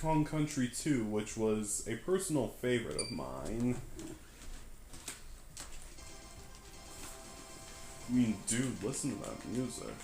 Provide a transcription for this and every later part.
Kong Country 2, which was a personal favorite of mine. I mean, dude, listen to that music.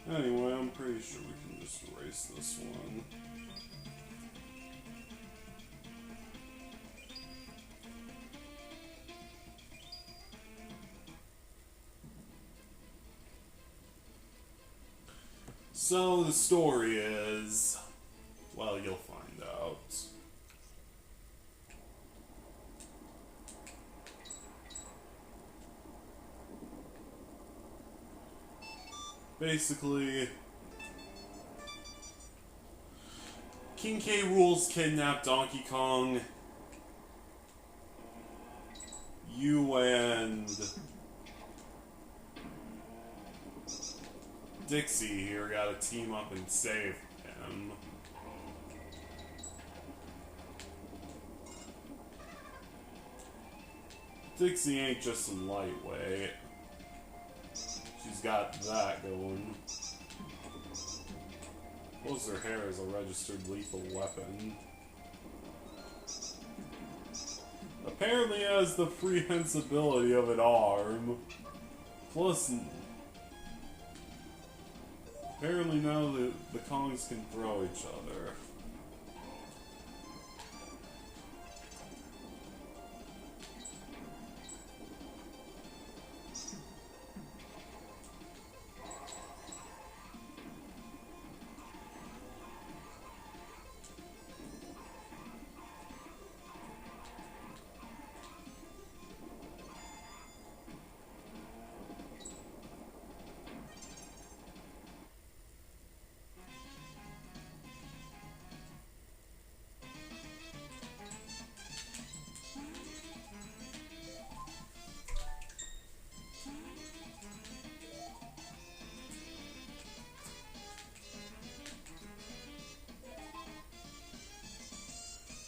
Anyway, I'm pretty sure we can just erase this one. So the story is, well, you'll find out. Basically, King K. Rool's kidnapped Donkey Kong. You and Dixie here gotta team up and save him. Dixie ain't just some lightweight. She's got that going. Plus her hair is a registered lethal weapon. Apparently has the prehensibility of an arm. Plus, apparently now the Kongs can throw each other.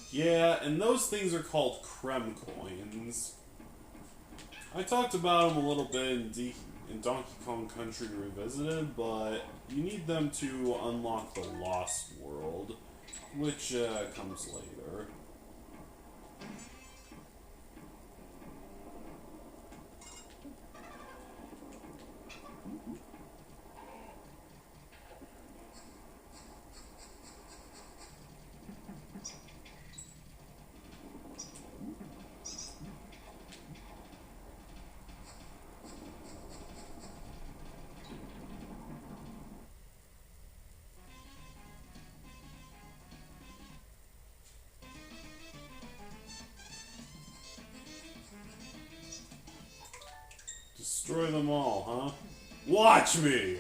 Yeah, and those things are called Creme Coins. I talked about them a little bit in Donkey Kong Country Revisited, but you need them to unlock the Lost World, which comes later. Destroy them all, huh? Watch me!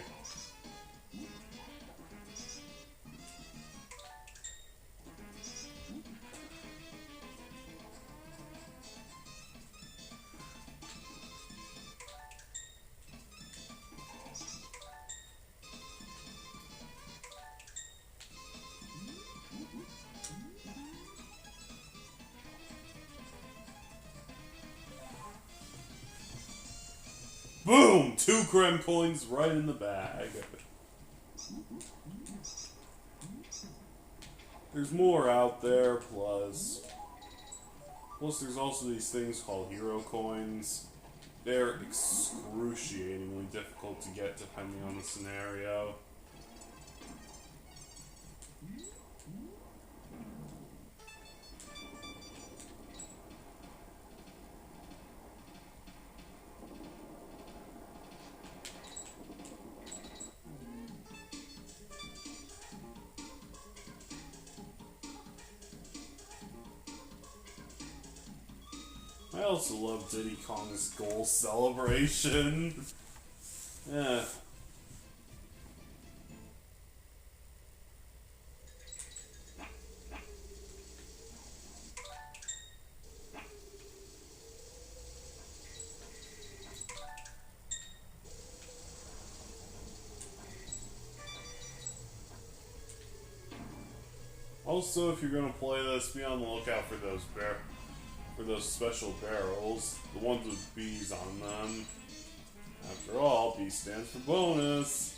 Boom! 2 Creme Coins right in the bag. There's more out there, plus there's also these things called Hero Coins. They're excruciatingly difficult to get depending on the scenario. I also love Diddy Kong's goal celebration. Yeah. Also, if you're gonna play this, be on the lookout for those special barrels, the ones with bees on them. After all, B stands for bonus.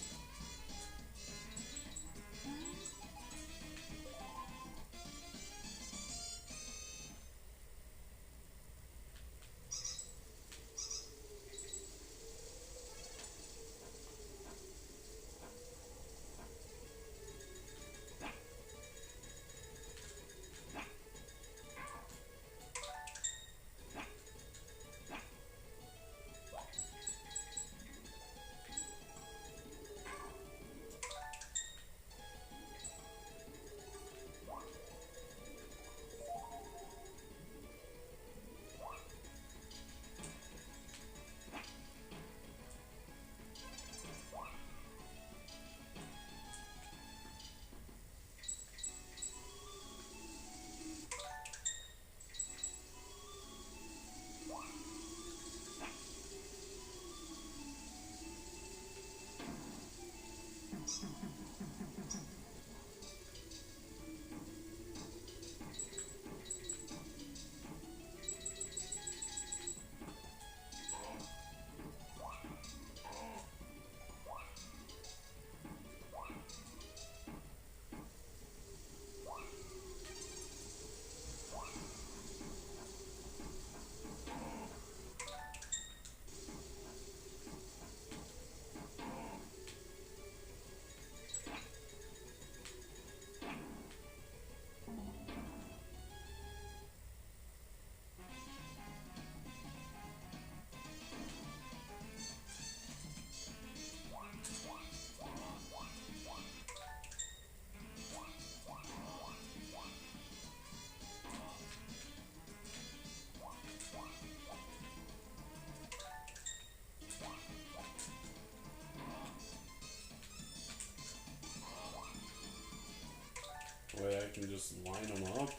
Wait, I can just line them up?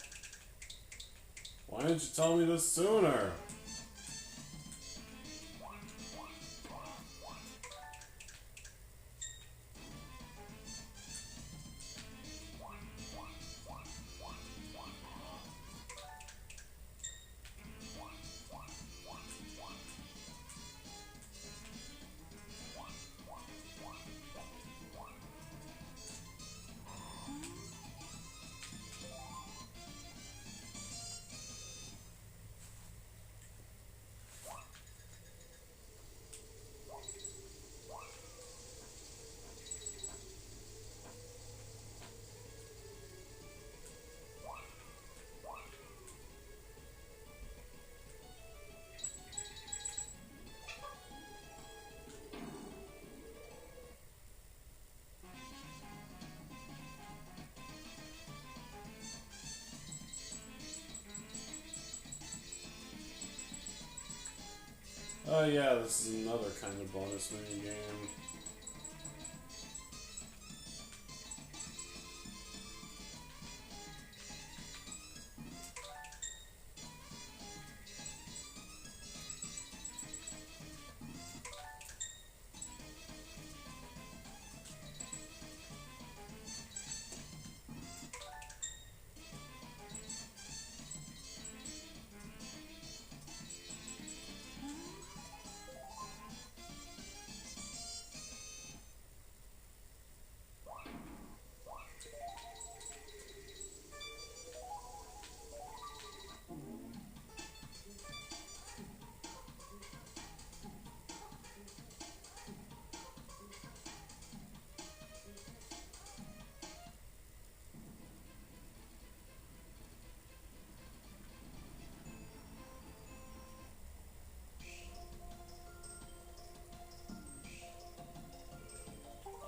Why didn't you tell me this sooner? Oh yeah, this is another kind of bonus mini game.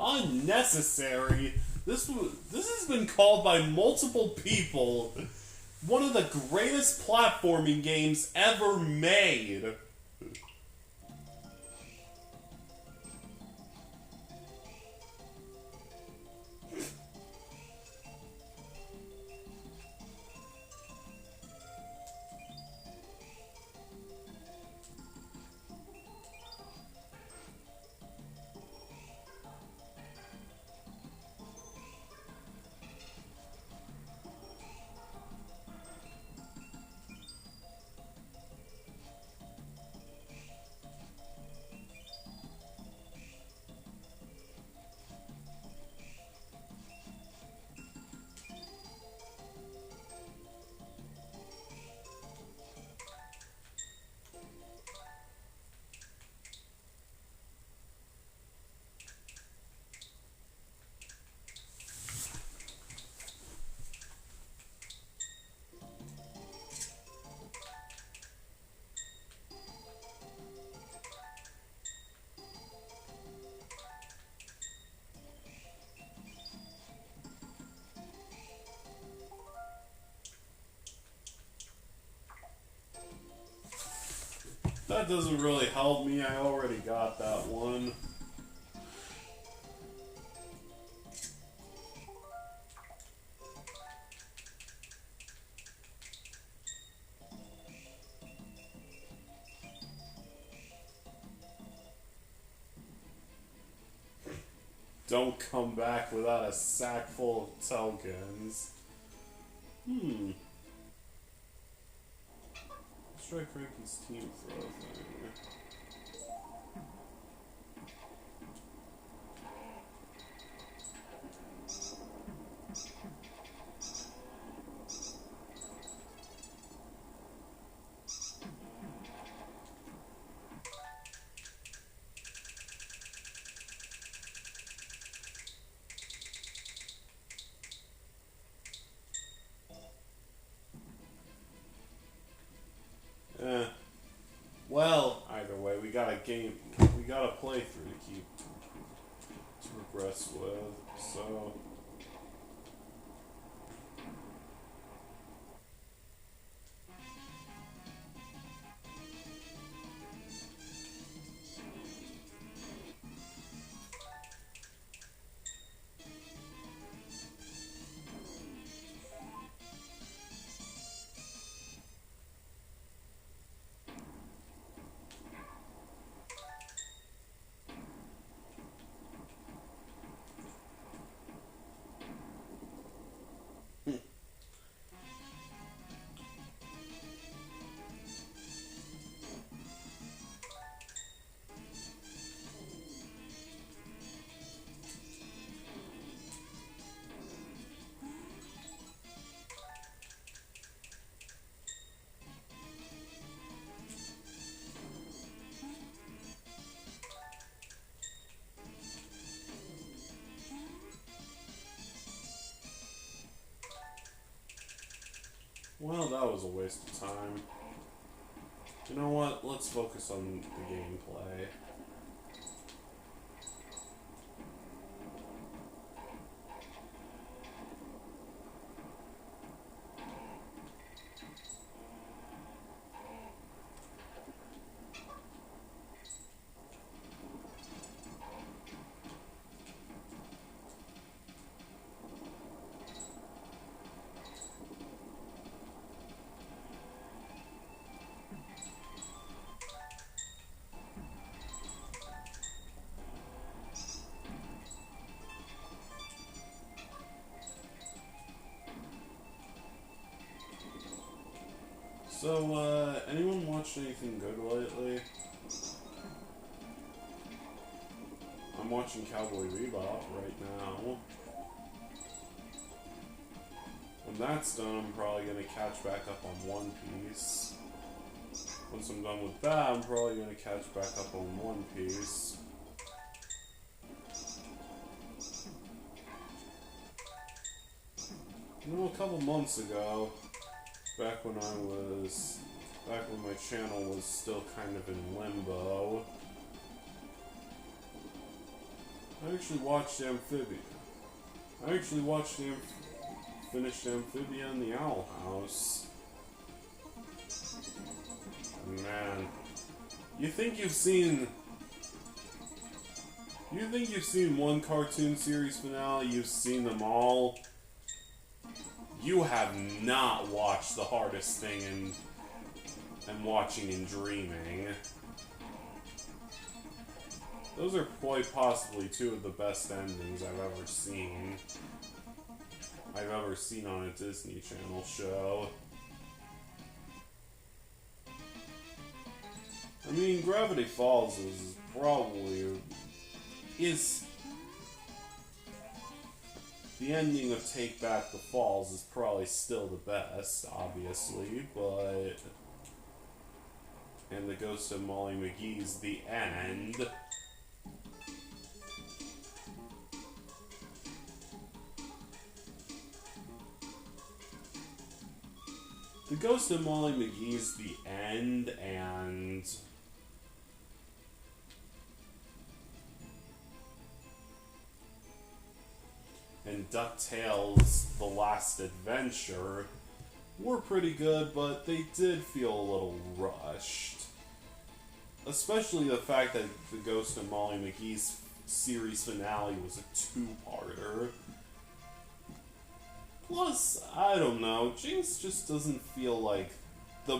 Unnecessary. This has been called by multiple people. One of the greatest platforming games ever made. That doesn't really help me, I already got that one. Don't come back without a sack full of tokens. Let's try Frankie's team throw thing. Well, either way, we got a game, we got a playthrough to progress with, so... Well, that was a waste of time. You know what? Let's focus on the gameplay. So, anyone watched anything good lately? I'm watching Cowboy Bebop right now. When that's done, I'm probably gonna catch back up on One Piece. Once I'm done with that, I'm probably gonna catch back up on One Piece. You know, a couple months ago, back when my channel was still kind of in limbo, I actually watched finished Amphibia and the Owl House. Man, you think you've seen one cartoon series finale? You've seen them all. You have not watched The Hardest Thing and Watching and Dreaming. Those are quite possibly two of the best endings I've ever seen. On a Disney Channel show. I mean, Gravity Falls is probably... The ending of Take Back the Falls is probably still the best, obviously, but... And The Ghost of Molly McGee's The End. The Ghost of Molly McGee's The End, and DuckTales The Last Adventure were pretty good, but they did feel a little rushed. Especially the fact that The Ghost of Molly McGee's series finale was a two-parter. Plus, I don't know, Jinx just doesn't feel like the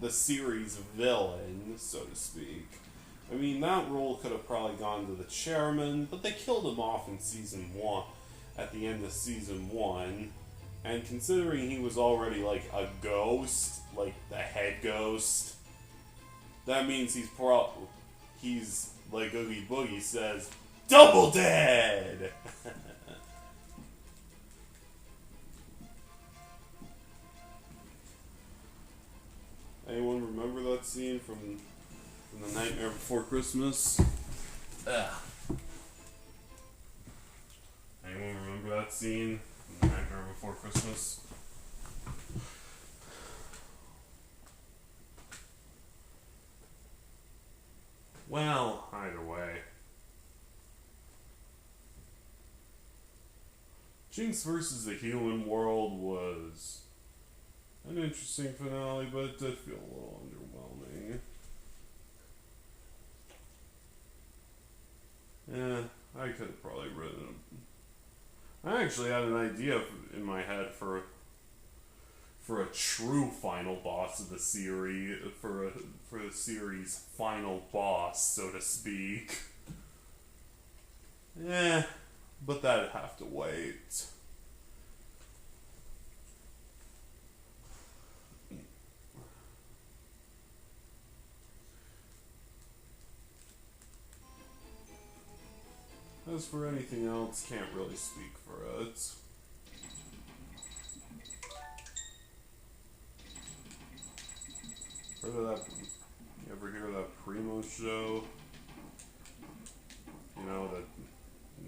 series villain, so to speak. I mean, that role could have probably gone to the chairman, but they killed him off in season 1, at the end of season 1. And considering he was already like a ghost, like the head ghost, that means he's like Oogie Boogie says, double dead! Anyone remember that scene from The Nightmare Before Christmas? Ugh. Anyone remember that scene from The Nightmare Before Christmas? Well, either way. Jinx vs. the Human World was an interesting finale, but it did feel a little underwhelming. Yeah, I could have probably written it. I actually had an idea in my head for a true final boss of the series, for the series' final boss, so to speak. Yeah, but that'd have to wait. As for anything else, can't really speak for it. Heard of that? You ever hear of that Primo show? You know, that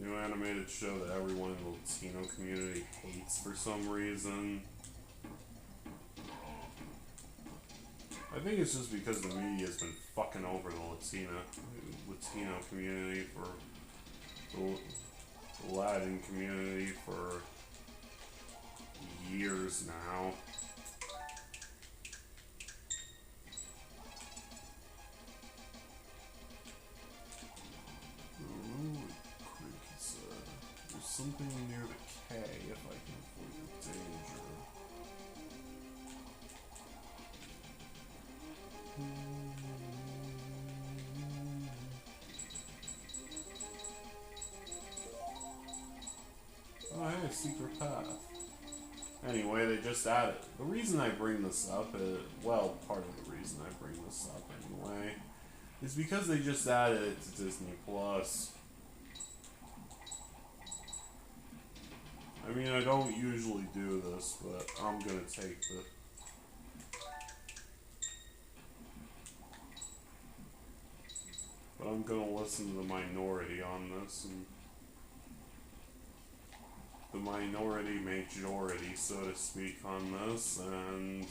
new animated show that everyone in the Latino community hates for some reason. I think it's just because the media has been fucking over the Latino community for the Latin community for years now. There's something near the K if I can avoid the danger. Oh, hey, secret path. Anyway, they just added. The reason I bring this up is, well, part of the reason I bring this up anyway, is because they just added it to Disney Plus. I mean, I don't usually do this, but I'm gonna take the... But I'm gonna listen to the minority on this, and... the minority majority, so to speak, on this, and...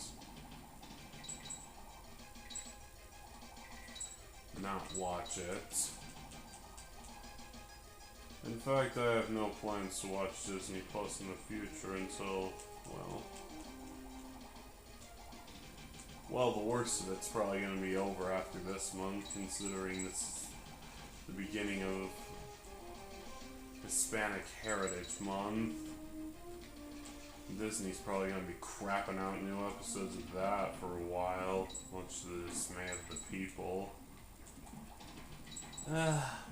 not watch it. In fact, I have no plans to watch Disney Plus in the future until, well... Well, the worst of it's probably going to be over after this month, considering this is the beginning of Hispanic Heritage Month. Disney's probably going to be crapping out new episodes of that for a while, much to the dismay of the people.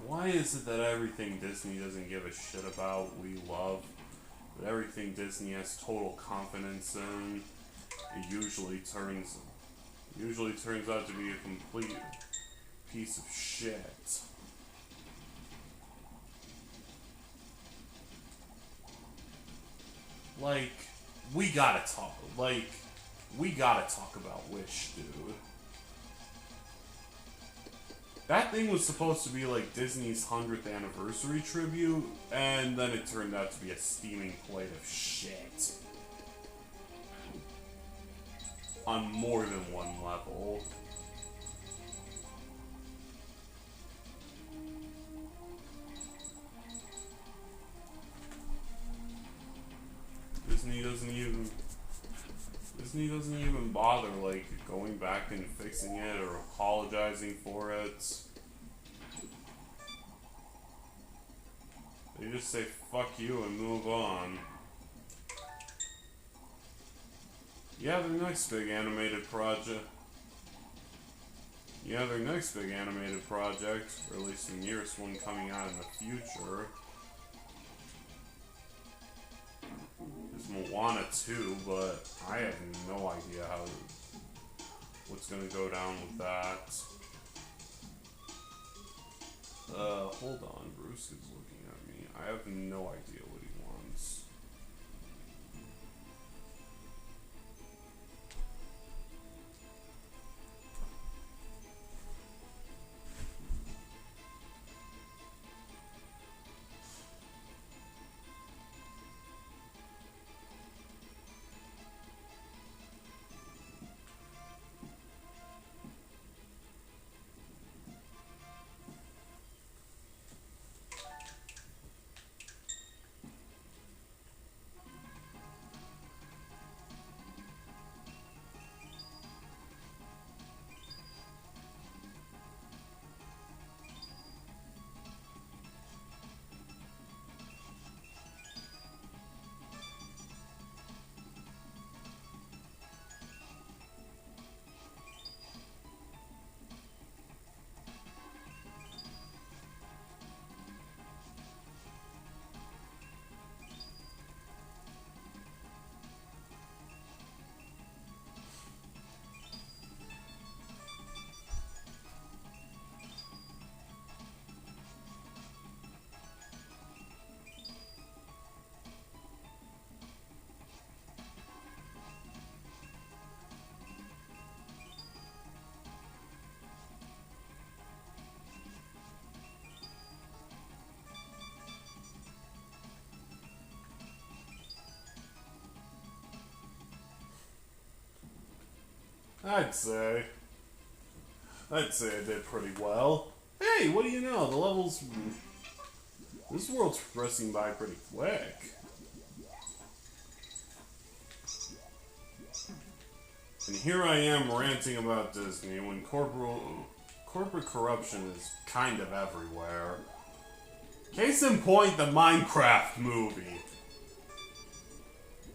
Why is it that everything Disney doesn't give a shit about we love, but everything Disney has total confidence in, it usually turns out to be a complete piece of shit. Like, we gotta talk about Wish, dude. That thing was supposed to be like Disney's 100th anniversary tribute, and then it turned out to be a steaming plate of shit. On more than one level. Disney doesn't even bother, like, going back and fixing it or apologizing for it. They just say fuck you and move on. Yeah, their next big animated project, or at least the nearest one coming out in the future, is Moana 2, but I have no idea what's gonna go down with that. Hold on, Bruce is looking at me. I have no idea what he wants. I'd say I did pretty well. Hey, what do you know? The levels... This world's progressing by pretty quick. And here I am ranting about Disney when corporate corruption is kind of everywhere. Case in point, the Minecraft movie.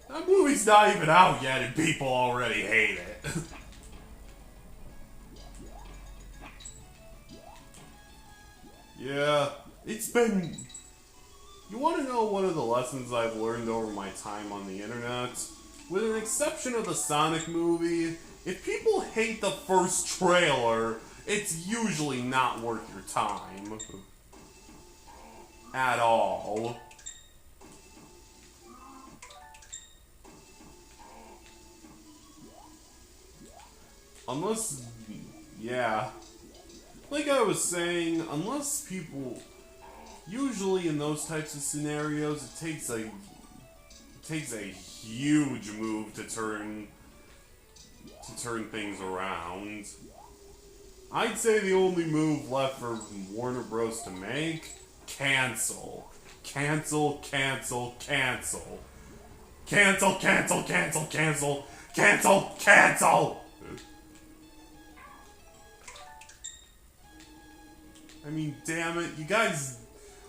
That movie's not even out yet and people already hate it. Yeah, it's been... You want to know one of the lessons I've learned over my time on the internet? With an exception of the Sonic movie, if people hate the first trailer, it's usually not worth your time. At all. Unless... Yeah. Like I was saying, unless people... Usually in those types of scenarios, it takes a huge move to turn things around. I'd say the only move left for Warner Bros. To make, cancel. Cancel, cancel, cancel. Cancel, cancel, cancel, cancel. Cancel, cancel! I mean, damn it, you guys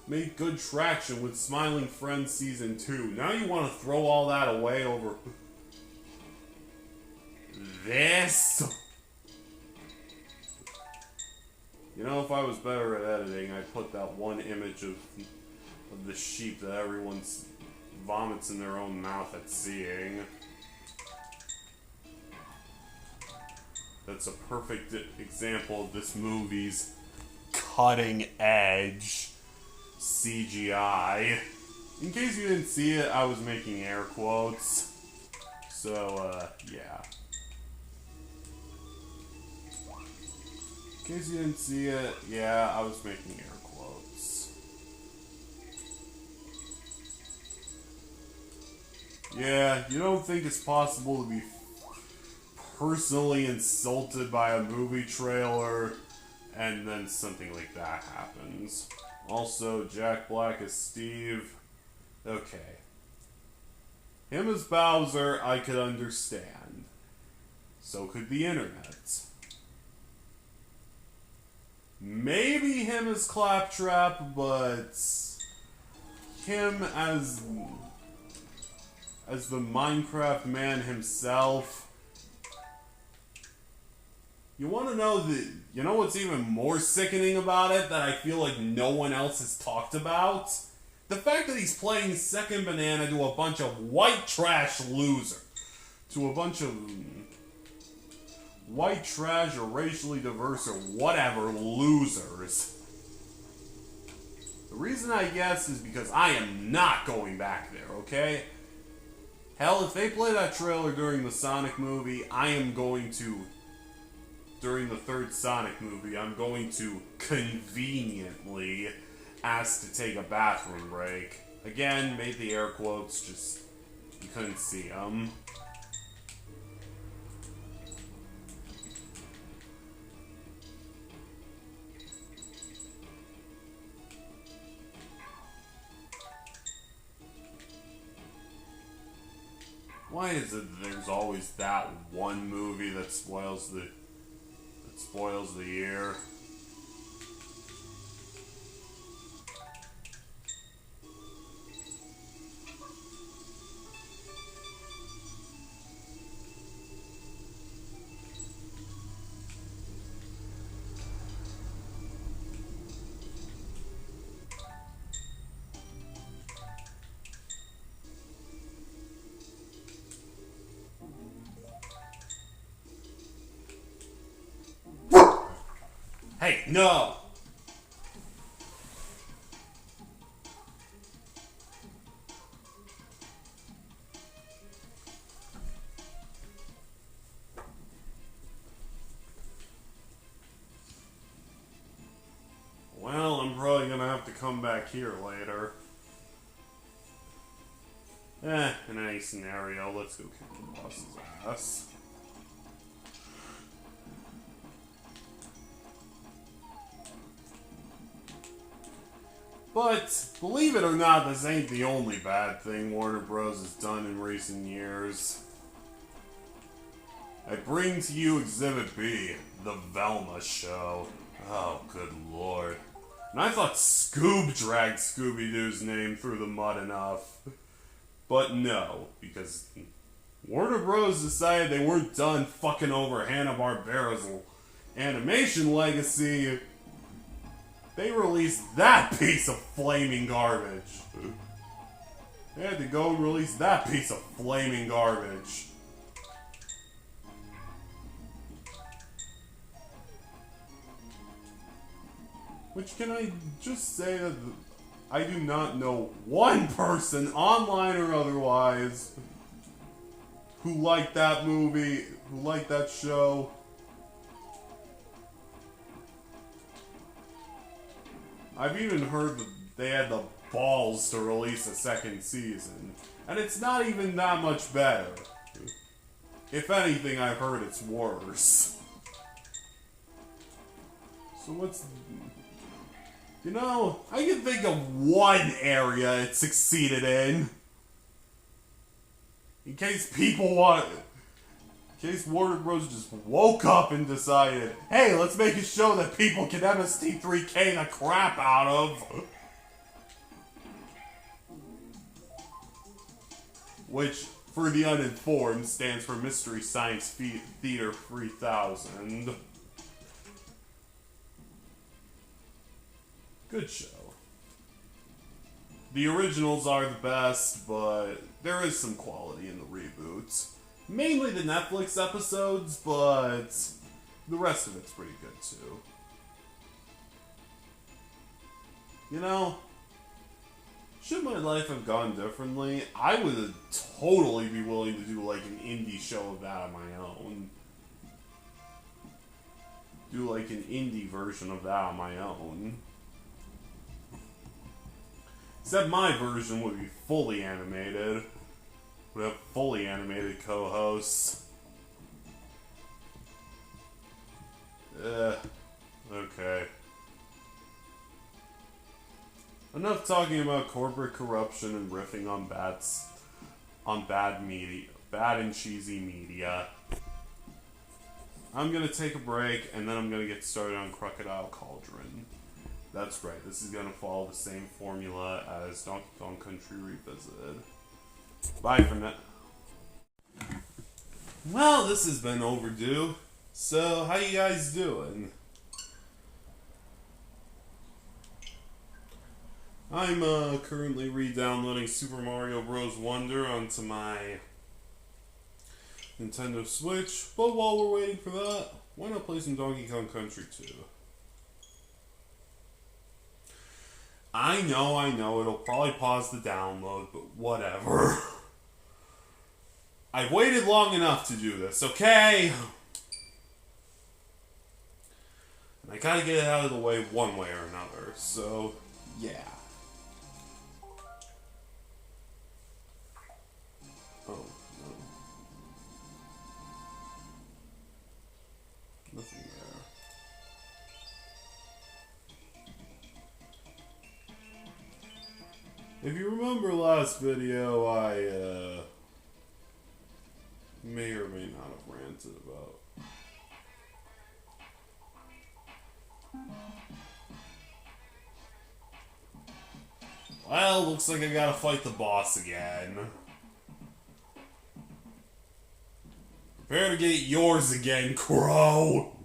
made good traction with Smiling Friends Season 2. Now you want to throw all that away over this? You know, if I was better at editing, I'd put that one image of the sheep that everyone vomits in their own mouth at seeing. That's a perfect example of this movie's cutting edge CGI. In case you didn't see it, I was making air quotes. So, yeah. In case you didn't see it, yeah, I was making air quotes. Yeah, you don't think it's possible to be personally insulted by a movie trailer, and then something like that happens. Also, Jack Black as Steve. Okay. Him as Bowser, I could understand. So could the internet. Maybe him as Claptrap, but him as the Minecraft man himself. You want to know you know what's even more sickening about it that I feel like no one else has talked about? The fact that he's playing second banana to a bunch of white trash losers. To a bunch of white trash or racially diverse or whatever losers. The reason I guess is because I am not going back there, okay? Hell, if they play that trailer during the Sonic movie, I am going to... During the third Sonic movie, I'm going to conveniently ask to take a bathroom break. Again, made the air quotes, just you couldn't see them. Why is it there's always that one movie that spoils the year? Hey, no! Well, I'm probably gonna have to come back here later. In any scenario, let's go kick the boss's ass. But, believe it or not, this ain't the only bad thing Warner Bros. Has done in recent years. I bring to you Exhibit B, The Velma Show. Oh, good lord. And I thought Scoob dragged Scooby-Doo's name through the mud enough. But no, because Warner Bros. Decided they weren't done fucking over Hanna-Barbera's animation legacy. They released that piece of flaming garbage. They had to go and release that piece of flaming garbage. Which, can I just say that I do not know one person, online or otherwise, who liked that movie, who liked that show. I've even heard that they had the balls to release a second season. And it's not even that much better. If anything, I've heard it's worse. So what's... You know, I can think of one area it succeeded in. In case people want... In case Warner Bros. Just woke up and decided, hey, let's make a show that people can MST3K the crap out of. Which, for the uninformed, stands for Mystery Science Theater 3000. Good show. The originals are the best, but there is some quality in the reboots. Mainly the Netflix episodes, but the rest of it's pretty good too. You know, should my life have gone differently, I would totally be willing to do like an indie show of that on my own. Do like an indie version of that on my own. Except my version would be fully animated. Would have fully animated co-hosts. Okay. Enough talking about corporate corruption and riffing on bad media, bad and cheesy media. I'm gonna take a break, and then I'm gonna get started on Crocodile Cauldron. That's right, this is gonna follow the same formula as Donkey Kong Country Revisited. Bye for now. Well, this has been overdue. So, how you guys doing? I'm currently re-downloading Super Mario Bros. Wonder onto my Nintendo Switch, but while we're waiting for that, why not play some Donkey Kong Country 2? I know, it'll probably pause the download, but whatever. I've waited long enough to do this, okay? And I gotta get it out of the way one way or another, so, yeah. Oh, no. Nothing there. If you remember last video, I, may or may not have ranted about. Well, looks like I gotta fight the boss again. Prepare to get yours again, Crow!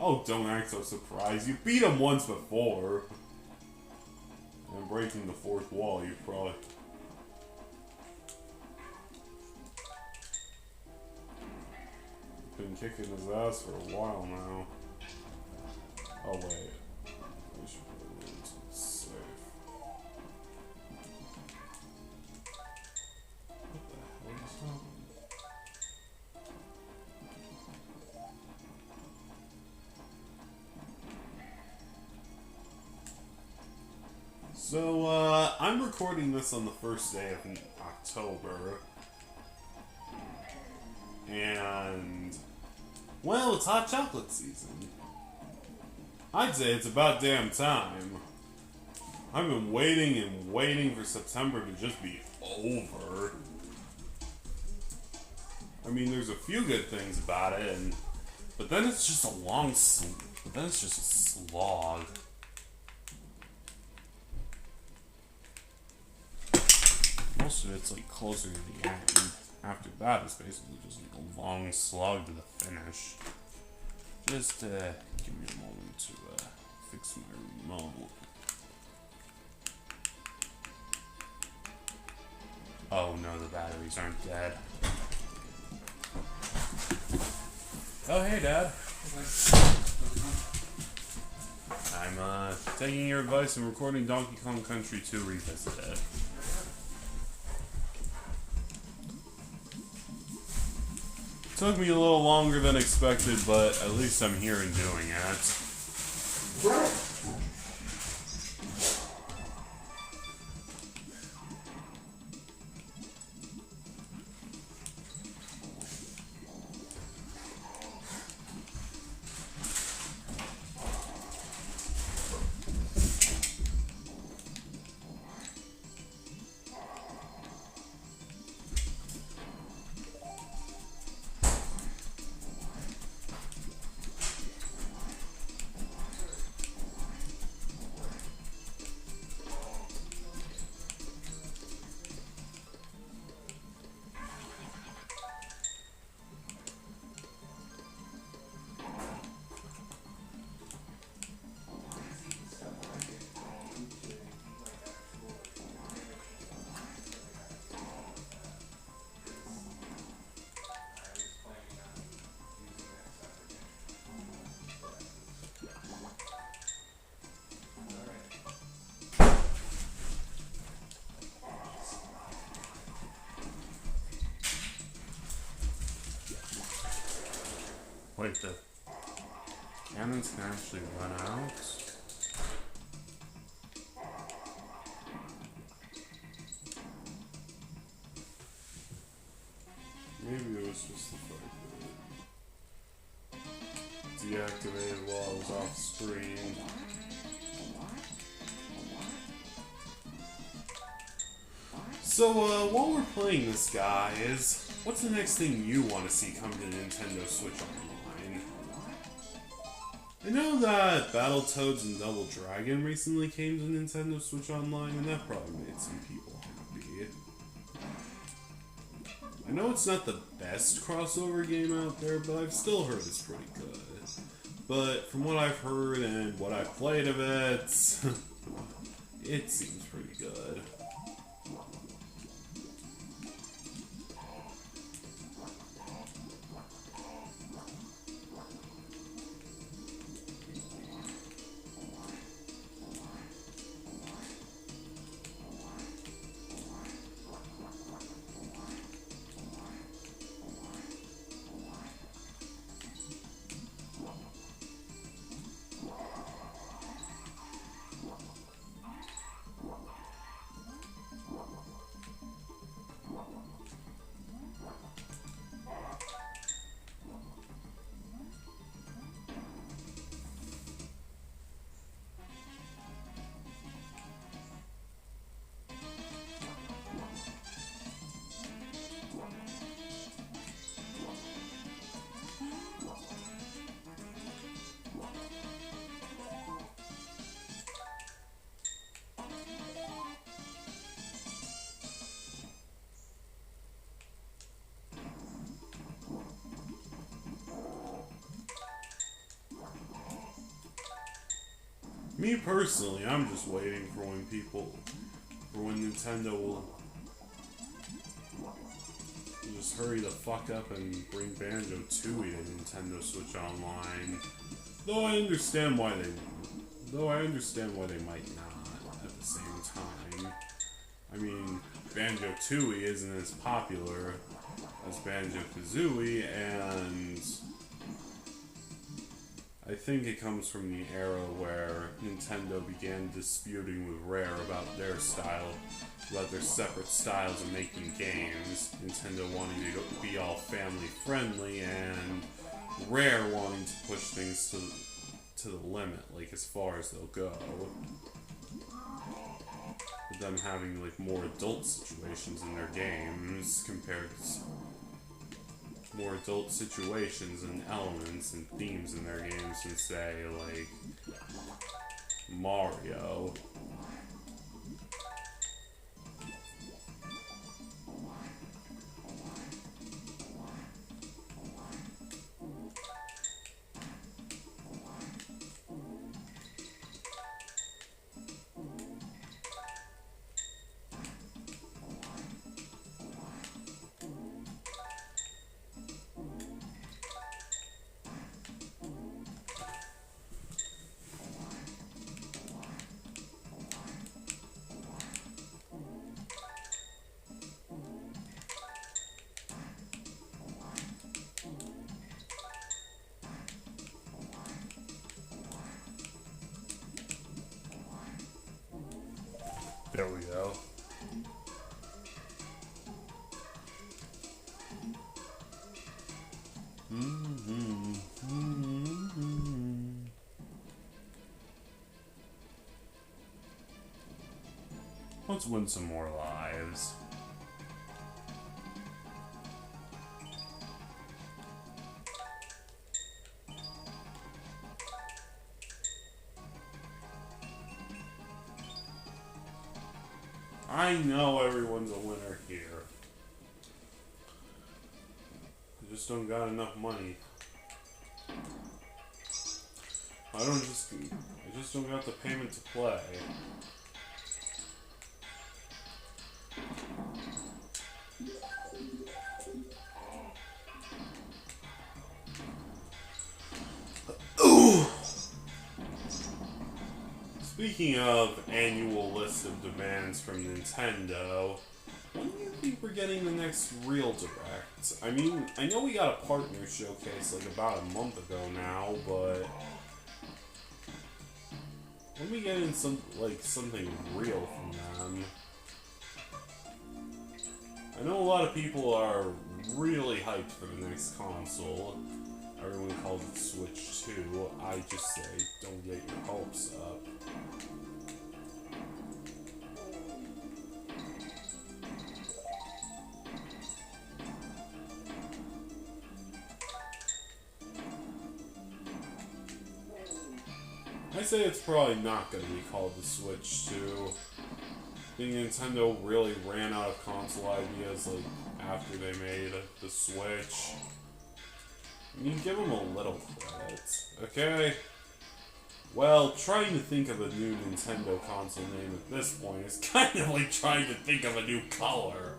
Oh, don't act so surprised. You beat him once before. And breaking the fourth wall, you probably... Been kicking his ass for a while now. Oh wait. I should put it into safe. What the hell is happening? So, I'm recording this on the first day of October. And, well, it's hot chocolate season. I'd say it's about damn time. I've been waiting and waiting for September to just be over. I mean, there's a few good things about it, but then it's just a it's just a slog. Most of it's like closer to the end. After that, it's basically just like a long slog to the finish. Just give me a moment to fix my remote. Oh no, the batteries aren't dead. Oh hey, Dad. I'm taking your advice and recording Donkey Kong Country 2 Revisited. Took me a little longer than expected, but at least I'm here and doing it. Wait, the cannons can actually run out? Maybe it was just the fact that it deactivated while I was off screen. So, while we're playing this, guys, what's the next thing you want to see come to Nintendo Switch Online? I know that Battletoads and Double Dragon recently came to Nintendo Switch Online, and that probably made some people happy. I know it's not the best crossover game out there, but I've still heard it's pretty good. But from what I've heard and what I've played of it, it seems pretty good. Me personally, I'm just waiting for when Nintendo will just hurry the fuck up and bring Banjo-Tooie to Nintendo Switch Online. Though I understand why they might not at the same time. I mean, Banjo-Tooie isn't as popular as Banjo-Kazooie, and I think it comes from the era where Nintendo began disputing with Rare about their separate styles of making games. Nintendo wanting to be all family friendly, and Rare wanting to push things to the limit, like as far as they'll go. With them having like more adult situations in their games compared to more adult situations and elements and themes in their games than, say, like Mario. There we go. Let's win some more lives. I know everyone's a winner here. I just don't got enough money. I just don't got the payment to play. Speaking of annual list of demands from Nintendo, when do you think we're getting the next real direct? I mean, I know we got a partner showcase like about a month ago now, but let me get in something real from them. I know a lot of people are really hyped for the next console. Everyone calls it Switch 2. I just say, don't get your hopes up. I say it's probably not going to be called the Switch 2. I think Nintendo really ran out of console ideas after they made the Switch. I mean, give them a little credit, okay? Well, trying to think of a new Nintendo console name at this point is kind of like trying to think of a new color.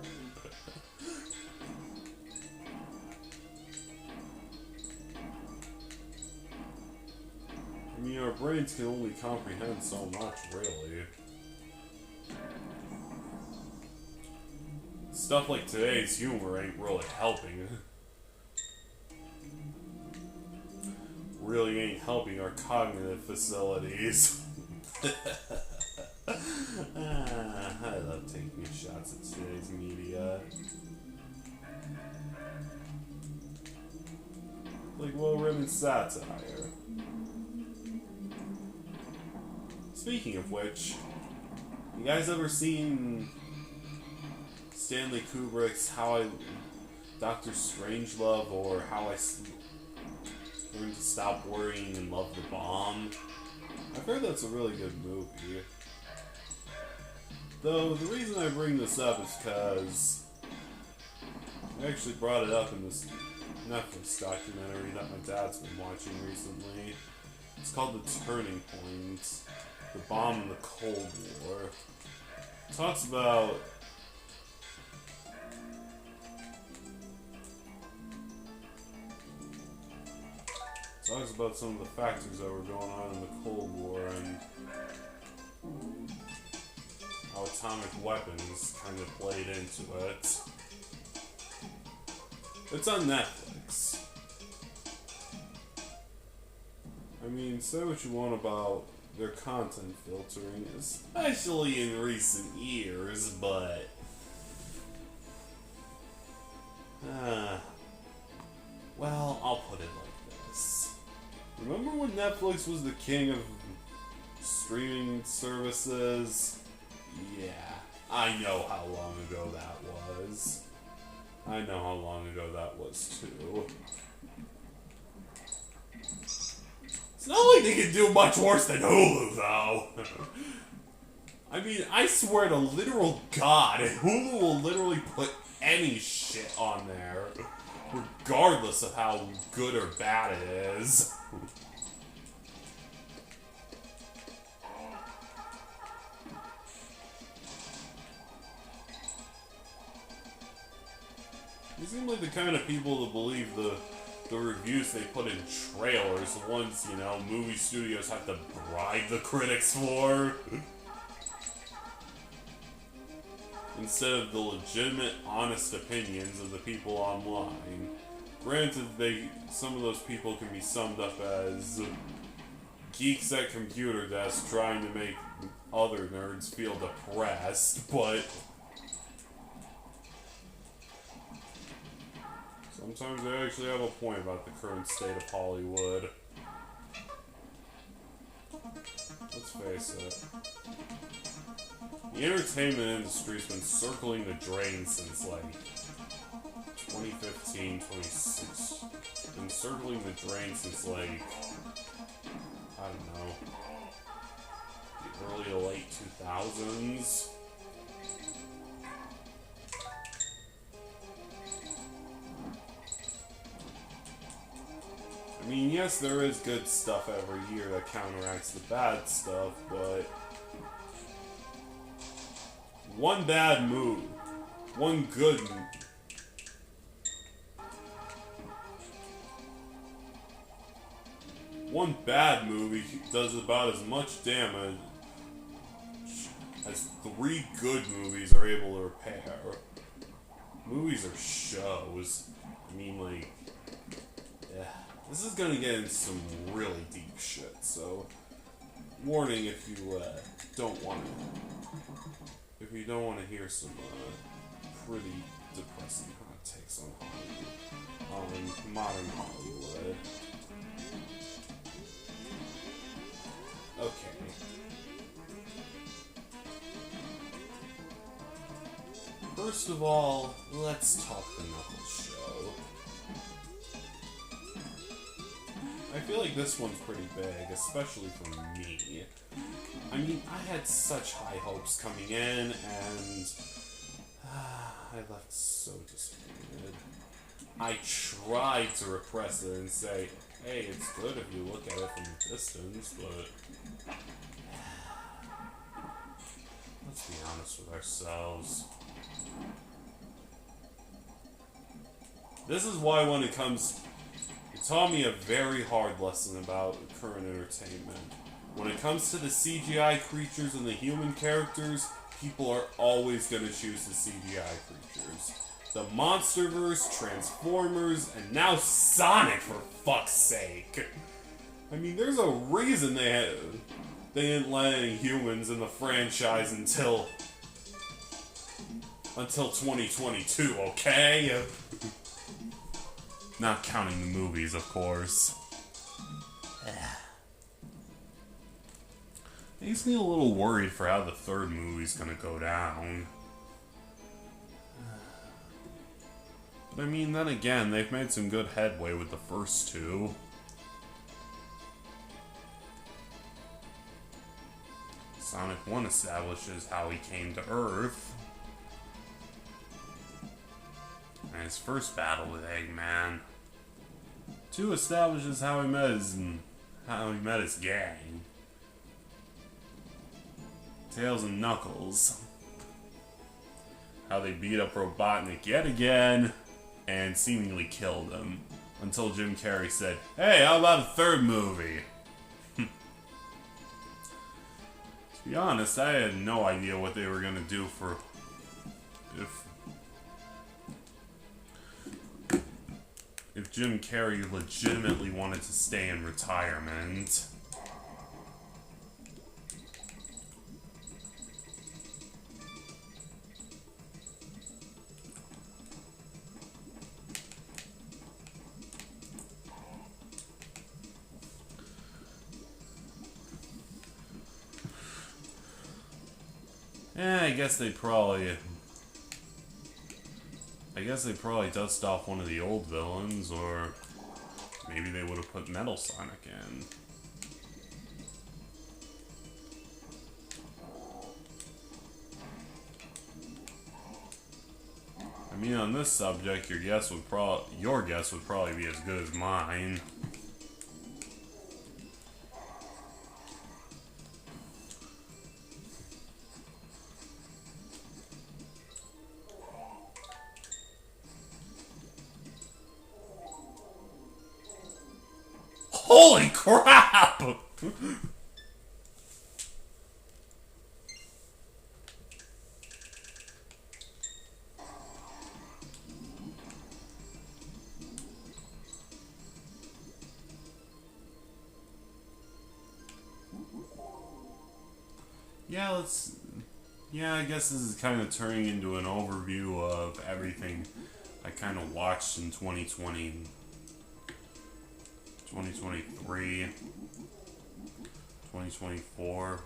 I mean, our brains can only comprehend so much, really. Stuff like today's humor ain't really helping. Really ain't helping our cognitive facilities. I love taking shots at today's media. Like well-written satire. Speaking of which, you guys ever seen Stanley Kubrick's Dr. Strangelove, or How I Learned to Stop Worrying and Love the Bomb? I've heard that's a really good movie. Though, the reason I bring this up is because I actually brought it up in this Netflix documentary that my dad's been watching recently. It's called The Turning Point. The Bomb in the Cold War. It talks about some of the factors that were going on in the Cold War and how atomic weapons kind of played into it. It's on Netflix. I mean, say what you want about their content filtering, especially in recent years, but well, I'll put it like this. Remember when Netflix was the king of streaming services? Yeah, I know how long ago that was. I know how long ago that was too. It's not like they can do much worse than Hulu, though. I mean, I swear to literal God, Hulu will literally put any shit on there, regardless of how good or bad it is. You seem like the kind of people that believe the reviews they put in trailers, the ones, you know, movie studios have to bribe the critics for. Instead of the legitimate, honest opinions of the people online. Granted, some of those people can be summed up as geeks at computer desks trying to make other nerds feel depressed, but sometimes they actually have a point about the current state of Hollywood. Let's face it. The entertainment industry's been circling the drain since, like, 2015, 26. Been circling the drain since, like, I don't know, the early to late 2000s. I mean, yes, there is good stuff every year that counteracts the bad stuff, but one bad move, one good one bad movie does about as much damage as 3 good movies are able to repair. movies are shows. I mean, like, yeah, this is gonna get into some really deep shit. So, warning if you don't want to, hear some pretty depressing hot takes on modern Hollywood. Okay. First of all, let's talk the Knuckles show. I feel like this one's pretty big, especially for me. I mean, I had such high hopes coming in, and I left so disappointed. I tried to repress it and say, hey, it's good if you look at it from a distance, but let's be honest with ourselves. This is why when it taught me a very hard lesson about current entertainment. When it comes to the CGI creatures and the human characters, people are always going to choose the CGI creatures. The Monsterverse, Transformers, and now Sonic, for fuck's sake. I mean, there's a reason they didn't let any humans in the franchise until 2022, okay? Not counting the movies, of course. Makes me a little worried for how the third movie's gonna go down. But I mean, then again, they've made some good headway with the first two. Sonic 1 establishes how he came to Earth. And his first battle with Eggman. 2 establishes how he met his gang. Tails and Knuckles. How they beat up Robotnik yet again and seemingly killed him. Until Jim Carrey said, hey, how about a third movie? To be honest, I had no idea what they were gonna do for... If Jim Carrey legitimately wanted to stay in retirement. I guess they probably dust off one of the old villains, or maybe they would have put Metal Sonic in. I mean, on this subject, your guess would probably be as good as mine. Holy crap! Yeah, I guess this is kind of turning into an overview of everything I kind of watched in 2020. 2023, 2024.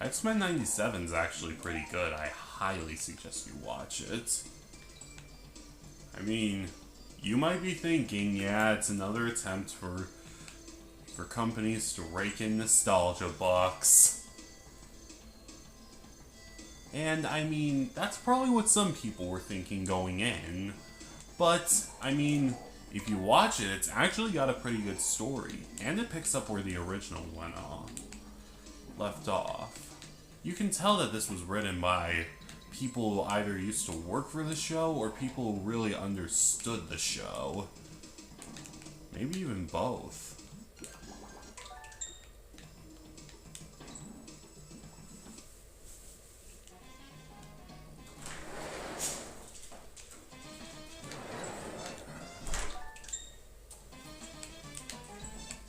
X-Men 97 is actually pretty good. I highly suggest you watch it. I mean, you might be thinking, yeah, it's another attempt for companies to rake in nostalgia bucks. And, I mean, that's probably what some people were thinking going in. But, I mean, if you watch it, it's actually got a pretty good story. And it picks up where the original left off. You can tell that this was written by people who either used to work for the show or people who really understood the show. Maybe even both.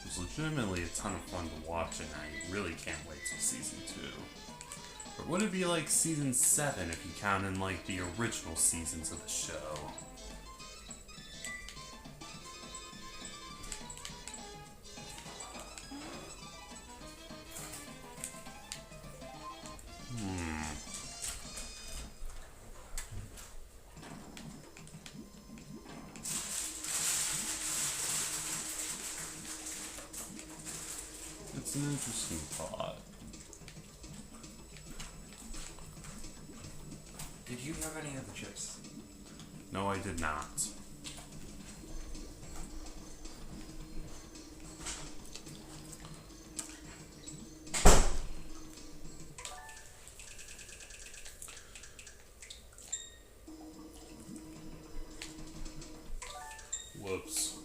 It was legitimately a ton of fun to watch, and I really can't wait till season 2. Or would it be like season 7 if you count in like the original seasons of the show? It's an interesting thought. Did you have any other chips? No, I did not. Whoops.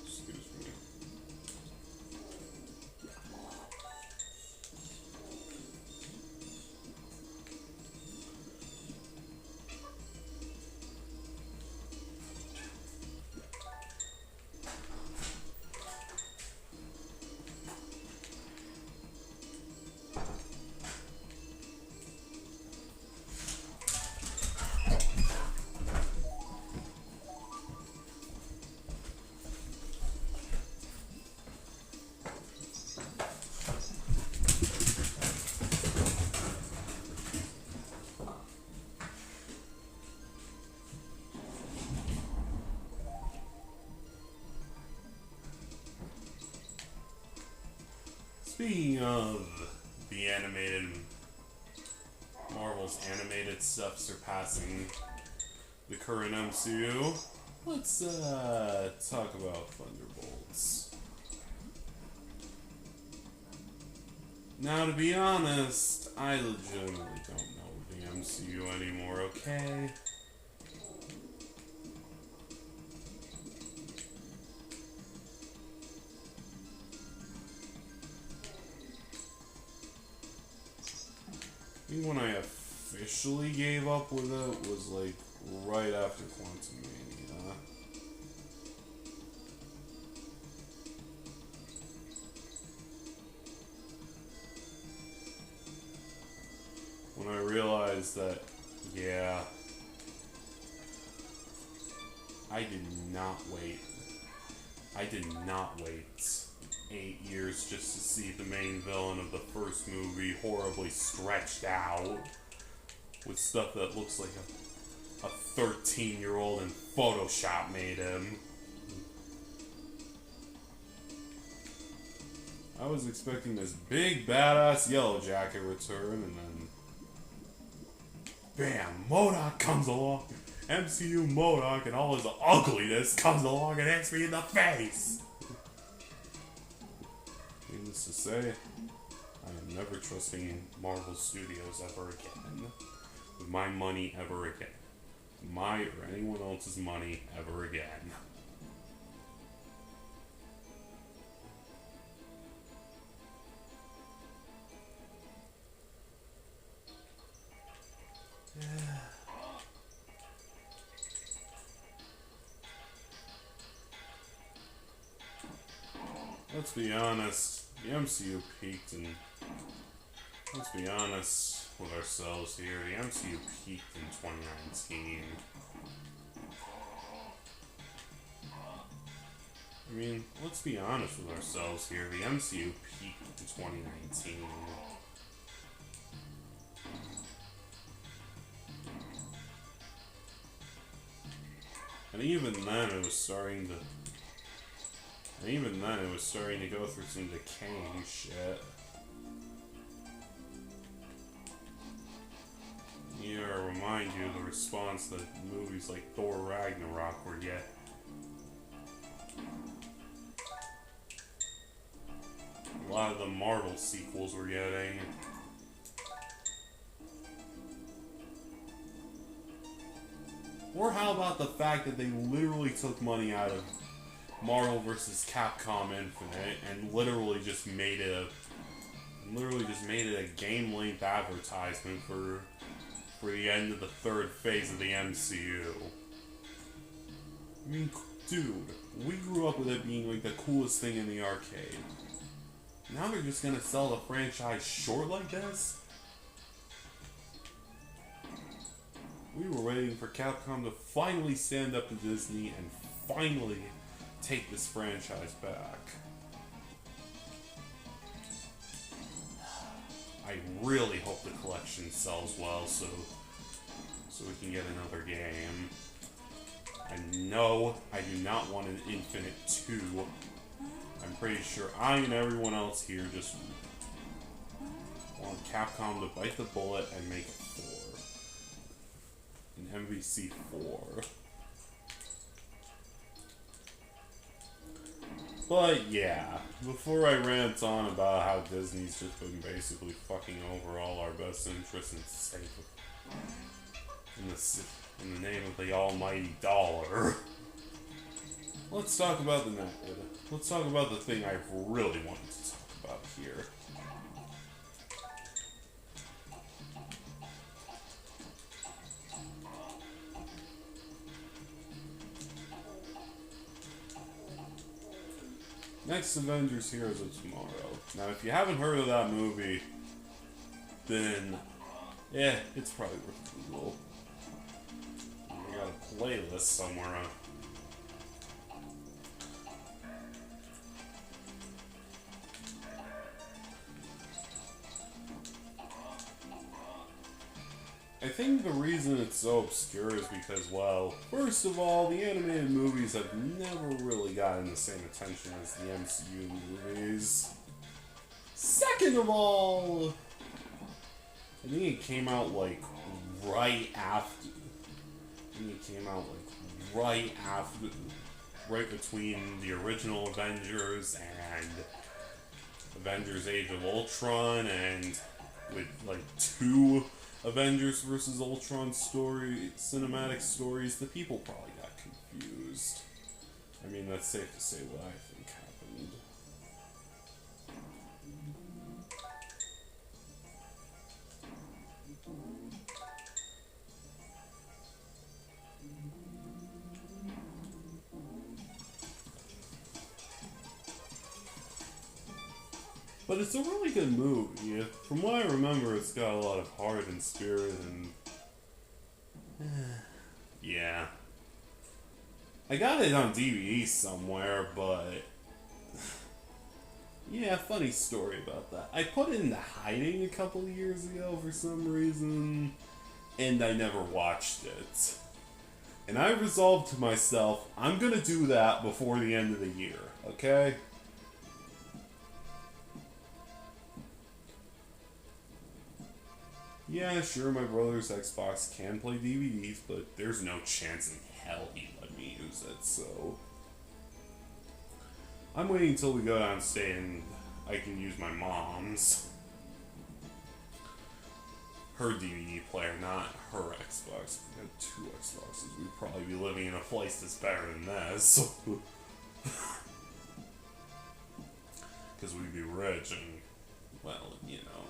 Excuse me. Speaking of the Marvel's animated stuff surpassing the current MCU, let's talk about Thunderbolts. Now, to be honest, I legitimately don't know the MCU anymore, okay? I think when I officially gave up with it was like right after Quantumania. When I realized that, yeah, I did not wait 8 years just to see the main villain of the first movie horribly stretched out with stuff that looks like a 13-year-old in Photoshop made him. I was expecting this big badass Yellow Jacket return, and then bam, MODOK comes along. MCU MODOK and all his ugliness comes along and hits me in the face. Needless to say, I am never trusting Marvel Studios ever again. With my money ever again. My or anyone else's money ever again. Let's be honest, the MCU peaked, and let's be honest with ourselves here, the MCU peaked in 2019. I mean, let's be honest with ourselves here, the MCU peaked in 2019. And even then it was starting to go through some decaying shit. better remind you of the response that movies like Thor Ragnarok were getting. A lot of the Marvel sequels were getting. Or how about the fact that they literally took money out of Marvel vs. Capcom Infinite and literally just made it a game-length advertisement for the end of the third phase of the MCU. I mean, dude, we grew up with it being like the coolest thing in the arcade. Now they're just gonna sell the franchise short like this? We were waiting for Capcom to finally stand up to Disney and finally take this franchise back. I really hope the collection sells well so we can get another game. I know I do not want an Infinite 2. I'm pretty sure I and everyone else here just want Capcom to bite the bullet and make it 4. An MVC 4. But yeah, before I rant on about how Disney's just been basically fucking over all our best interests and sake in the name of the almighty dollar, let's talk about the naked. Let's talk about the thing I've really wanted to talk about here. Next Avengers Heroes of Tomorrow. Now, if you haven't heard of that movie, then, yeah, it's probably worth a Google. I got a playlist somewhere on. I think the reason it's so obscure is because, well, first of all, the animated movies have never really gotten the same attention as the MCU movies. Second of all, I think it came out like right after. Right between the original Avengers and Avengers Age of Ultron, and with like 2 Avengers vs. Ultron cinematic stories, the people probably got confused. I mean, that's safe to say what I think happened. But it's a really good movie. From what I remember, it's got a lot of heart and spirit and... yeah. I got it on DVD somewhere, but... yeah, funny story about that. I put it into hiding a couple of years ago for some reason, and I never watched it. And I resolved to myself, I'm gonna do that before the end of the year, okay? Yeah, sure, my brother's Xbox can play DVDs, but there's no chance in hell he'd let me use it, so... I'm waiting until we go downstairs and I can use my mom's. Her DVD player, not her Xbox. We have 2 Xboxes. We'd probably be living in a place that's better than this. Because we'd be rich and, well, you know.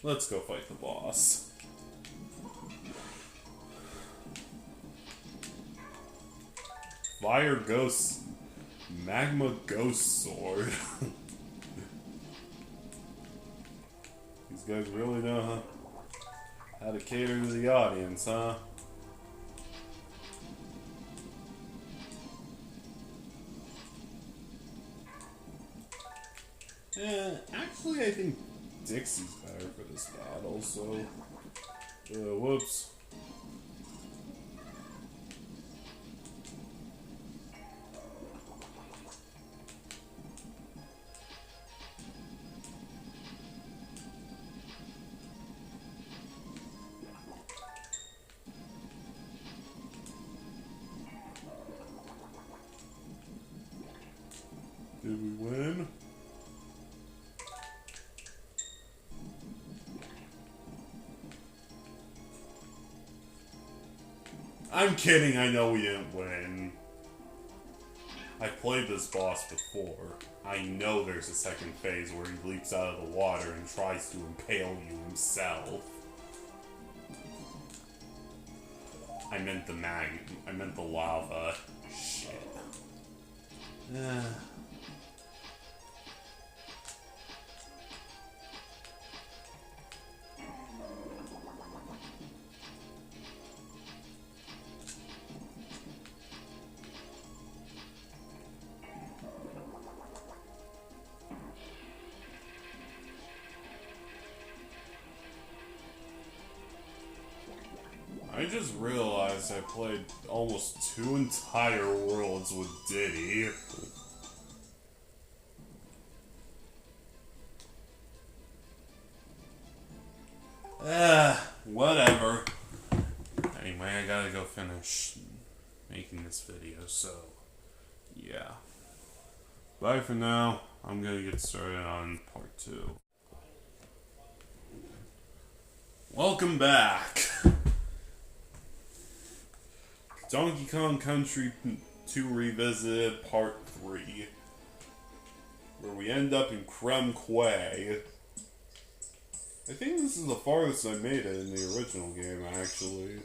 Let's go fight the boss. Fire Ghost. Magma Ghost Sword. These guys really know how to cater to the audience, huh? Actually, I think Dixie's better for this battle, so... whoops. I'm kidding, I know we didn't win. I played this boss before. I know there's a second phase where he leaps out of the water and tries to impale you himself. I meant the lava. Shit. I just realized I played almost 2 entire worlds with Diddy. Whatever. Anyway, I gotta go finish making this video, so yeah. Bye for now. I'm gonna get started on part 2. Welcome back. Donkey Kong Country 2 Revisited Part 3, where we end up in Creme Quay. I think this is the farthest I made it in the original game, actually.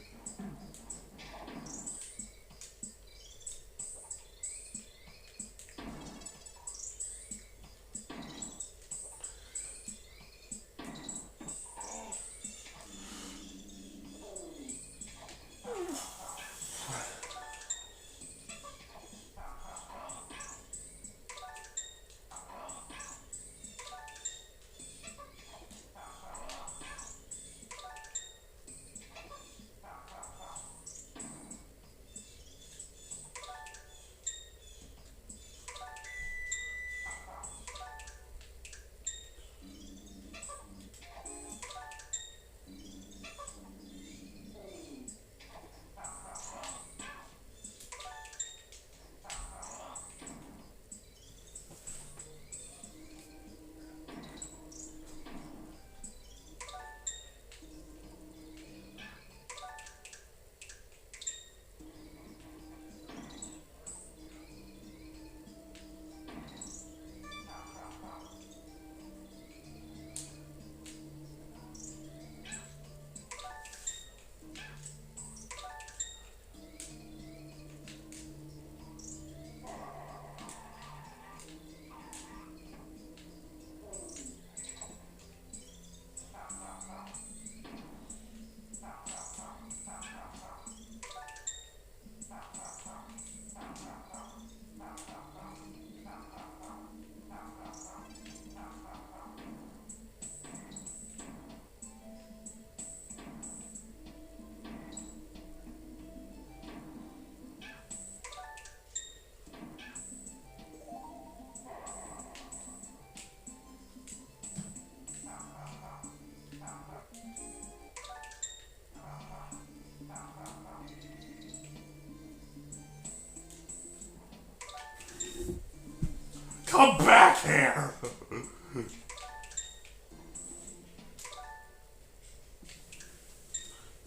Come back here!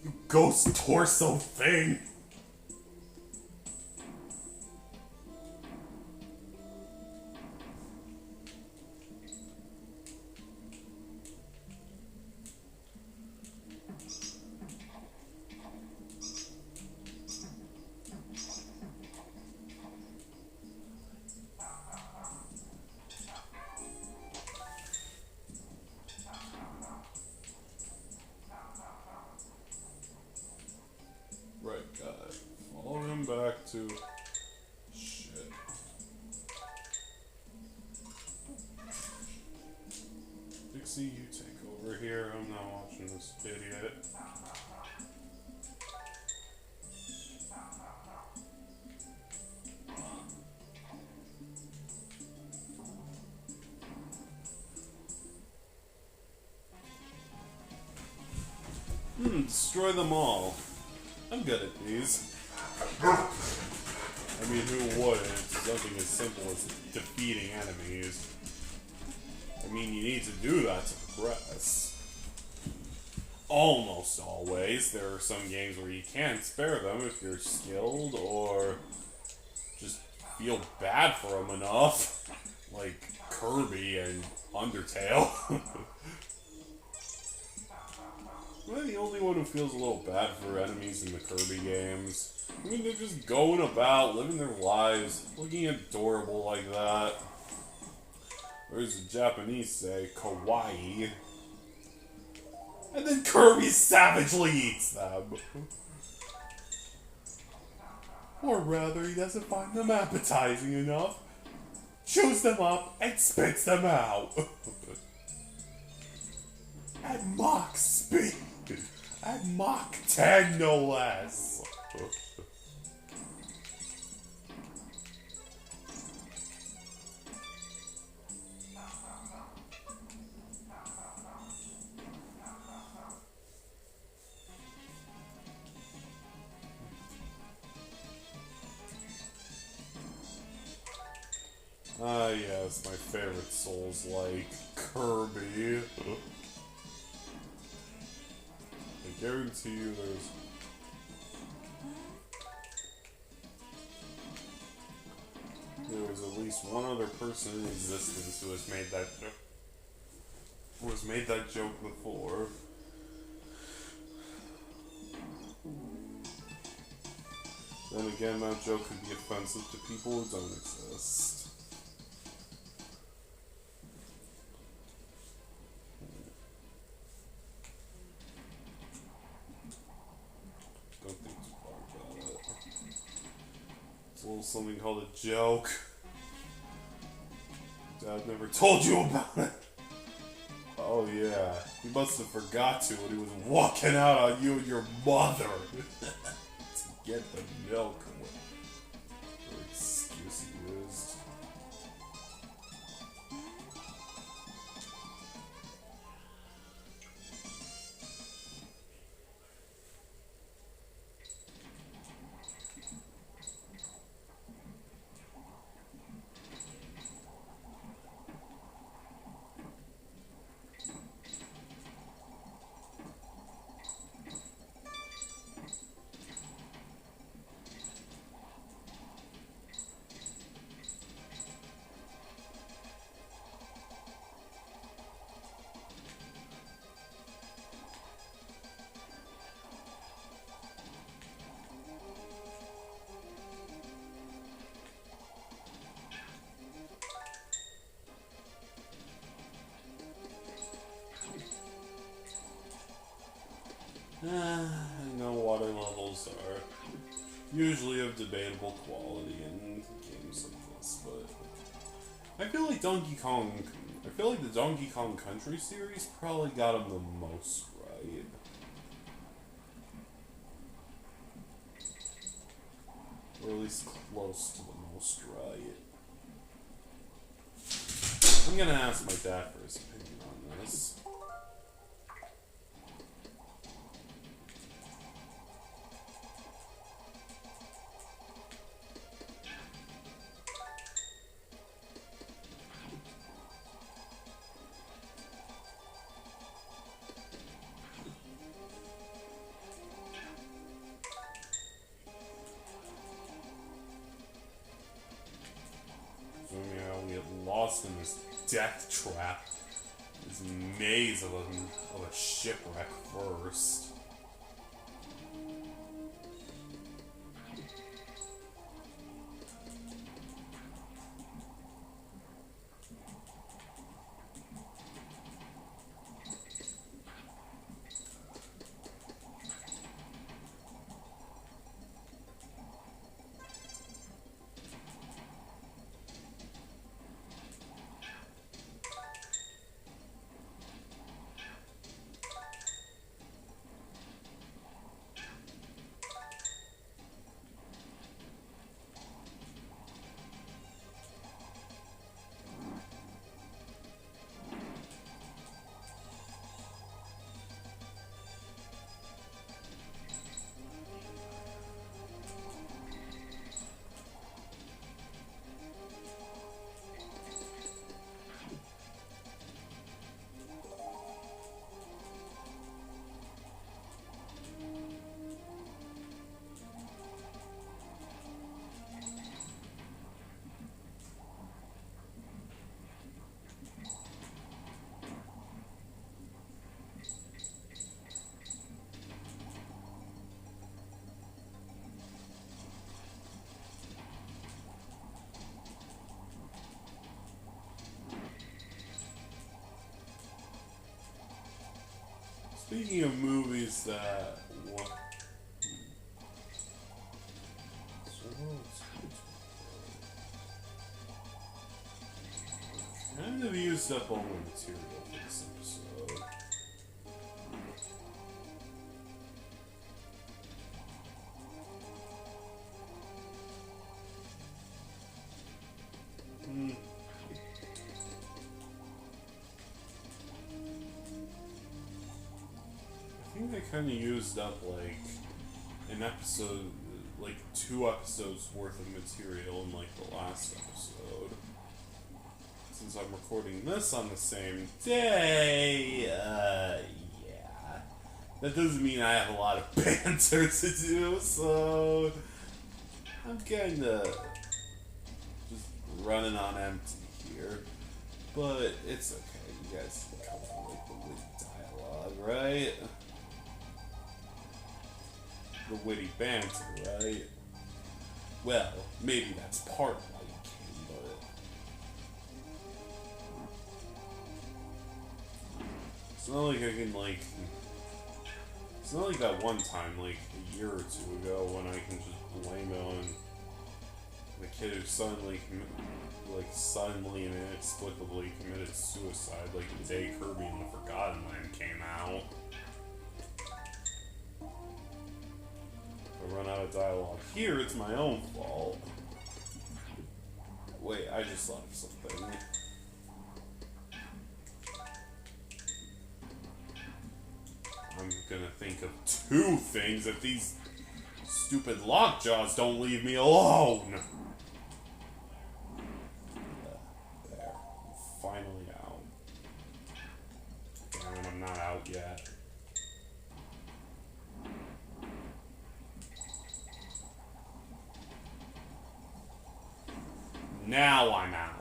You ghost torso thing! Right, got it. Follow him back to... Shit. Dixie, you take over here. I'm not watching this idiot. Destroy them all. I'm good at these. I mean, who wouldn't? It's something as simple as defeating enemies. I mean, you need to do that to progress. almost always. There are some games where you can't spare them if you're skilled or just feel bad for them enough. Like Kirby and Undertale. Am I the only one who feels a little bad for enemies in the Kirby games? I mean, they're just going about, living their lives, looking adorable like that. Or as the Japanese say, kawaii. And then Kirby savagely eats them. Or rather, he doesn't find them appetizing enough, chews them up, and spits them out. At Mach speed. At Mach 10, no less. Ah, yes, my favorite Souls like Kirby. I guarantee you there's at least one other person in existence who has made that joke before. Then again, that joke could be offensive to people who don't exist. Don't think too hard about it. It's a little something called a joke. Dad never told you about it. Oh yeah, he must have forgot to when he was walking out on you and your mother to get the milk. What excuse he used. I know water levels are usually of debatable quality in games like this, but I feel like the Donkey Kong Country series probably got them the most right. Or at least close to the most right. I'm gonna ask my dad for his opinion on this. We get lost in this death trap, this maze of a shipwreck first. Speaking of movies that... What? Kind of used up all my material for this episode. I think I kind of used up like an episode, like 2 episodes worth of material in like the last episode. Since I'm recording this on the same day, yeah. That doesn't mean I have a lot of banter to do, so I'm kinda just running on empty here. But it's okay, you guys can come up with the witty dialogue, right? The witty banter, right? Well, maybe that's part of why you came, but... It's not like I can, like... It's not like that one time, like, a year or 2 ago, when I can just blame it on the kid who suddenly and inexplicably committed suicide, like the day Kirby and the Forgotten Land came out. If I run out of dialogue here, it's my own fault. Wait, I just thought of something. I'm gonna think of 2 things if these stupid lockjaws don't leave me alone! There. I'm finally out. Damn it, I'm not out yet. Now I'm out.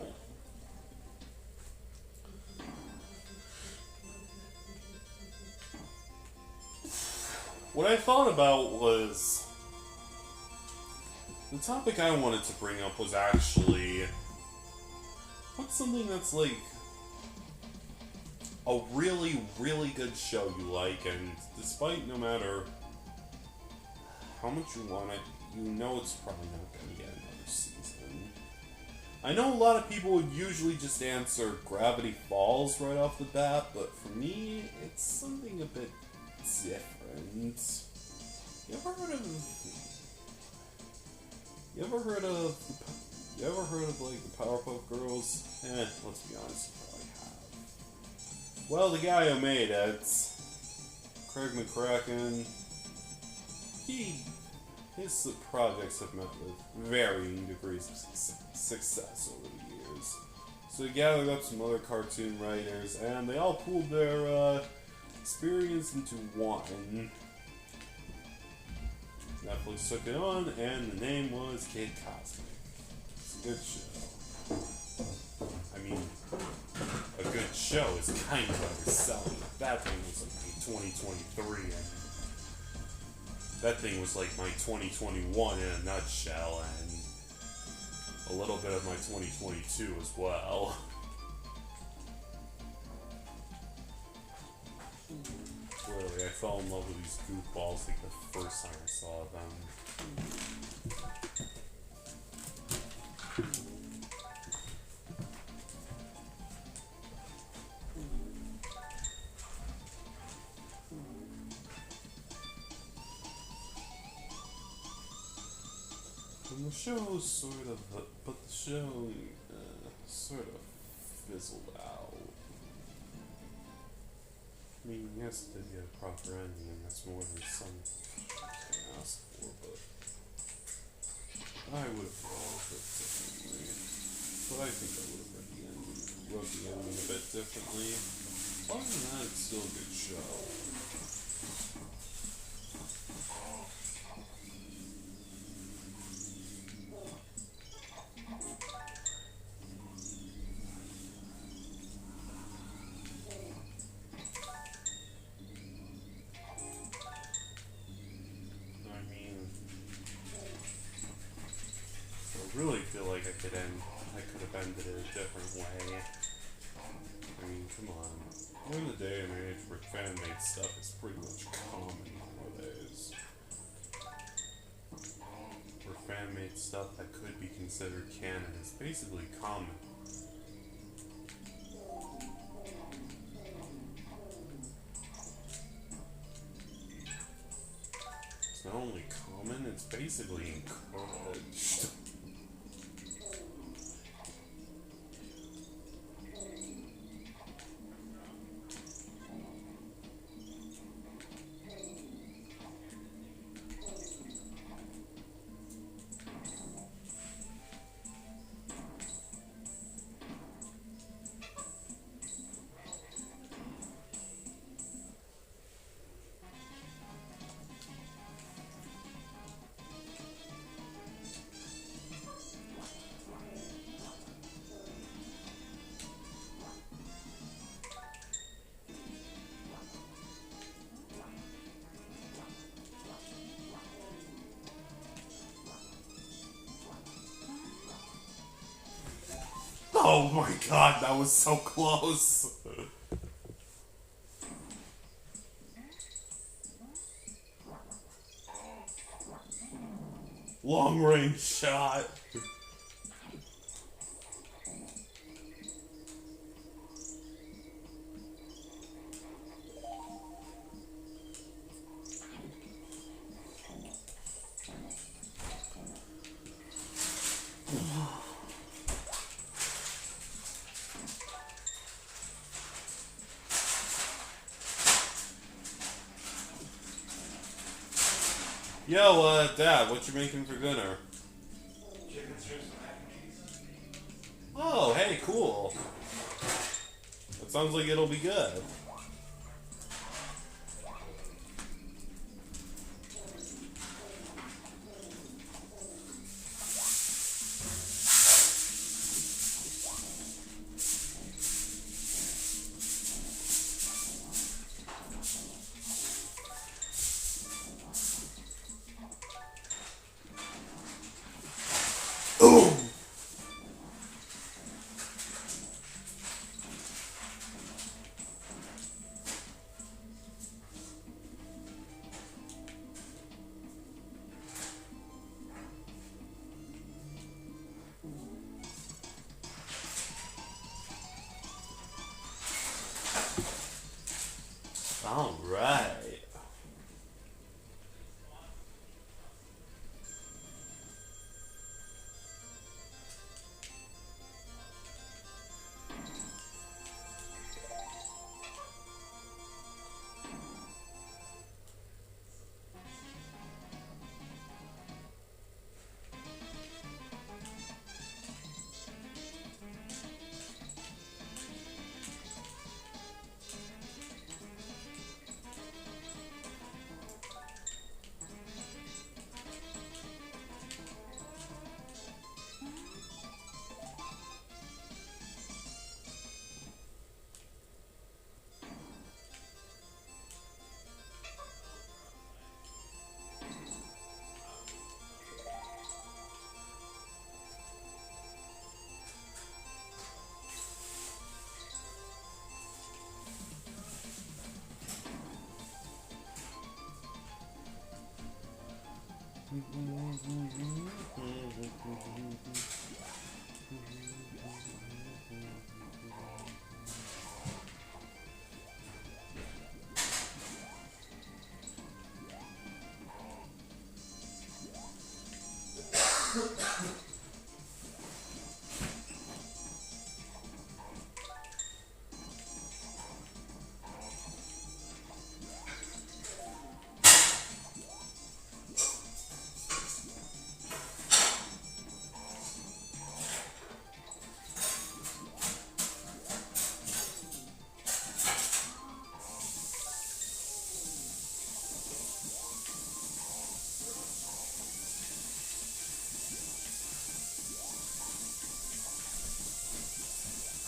What I thought about was... The topic I wanted to bring up was actually... What's something that's like... a really, really good show you like, and despite no matter how much you want it, you know it's probably not going to get another season. I know a lot of people would usually just answer Gravity Falls right off the bat, but for me, it's something a bit different. You ever heard of like the Powerpuff Girls? Let's be honest, you probably have. Well, the guy who made it, Craig McCracken, his projects have met with varying degrees of success over the years. So he gathered up some other cartoon writers, and they all pooled their experience into one. Netflix took it on, and the name was Kid Cosmic. It's a good show. I mean, a good show is kind of underselling it. That thing was like 2023, and that thing was like my 2021 in a nutshell, and a little bit of my 2022 as well. Clearly, I fell in love with these goofballs like the first time I saw them. And the show sort of fizzled out. I mean, yes, it did get a proper ending, and that's more than some can ask for, but I would have rolled it differently. But I think I would have wrote the ending a bit differently. Other than that, it's still a good show. I really feel like I could have ended it a different way. I mean, come on. We're in a day and age where fan-made stuff is pretty much common nowadays. Where fan-made stuff that could be considered canon is basically common. It's not only common, it's basically encouraged. Oh my god, that was so close! Long range shot! Yo, Dad, what you making for dinner? Chicken strips and mac and cheese. Oh, hey, cool. That sounds like it'll be good. Ooh! All right.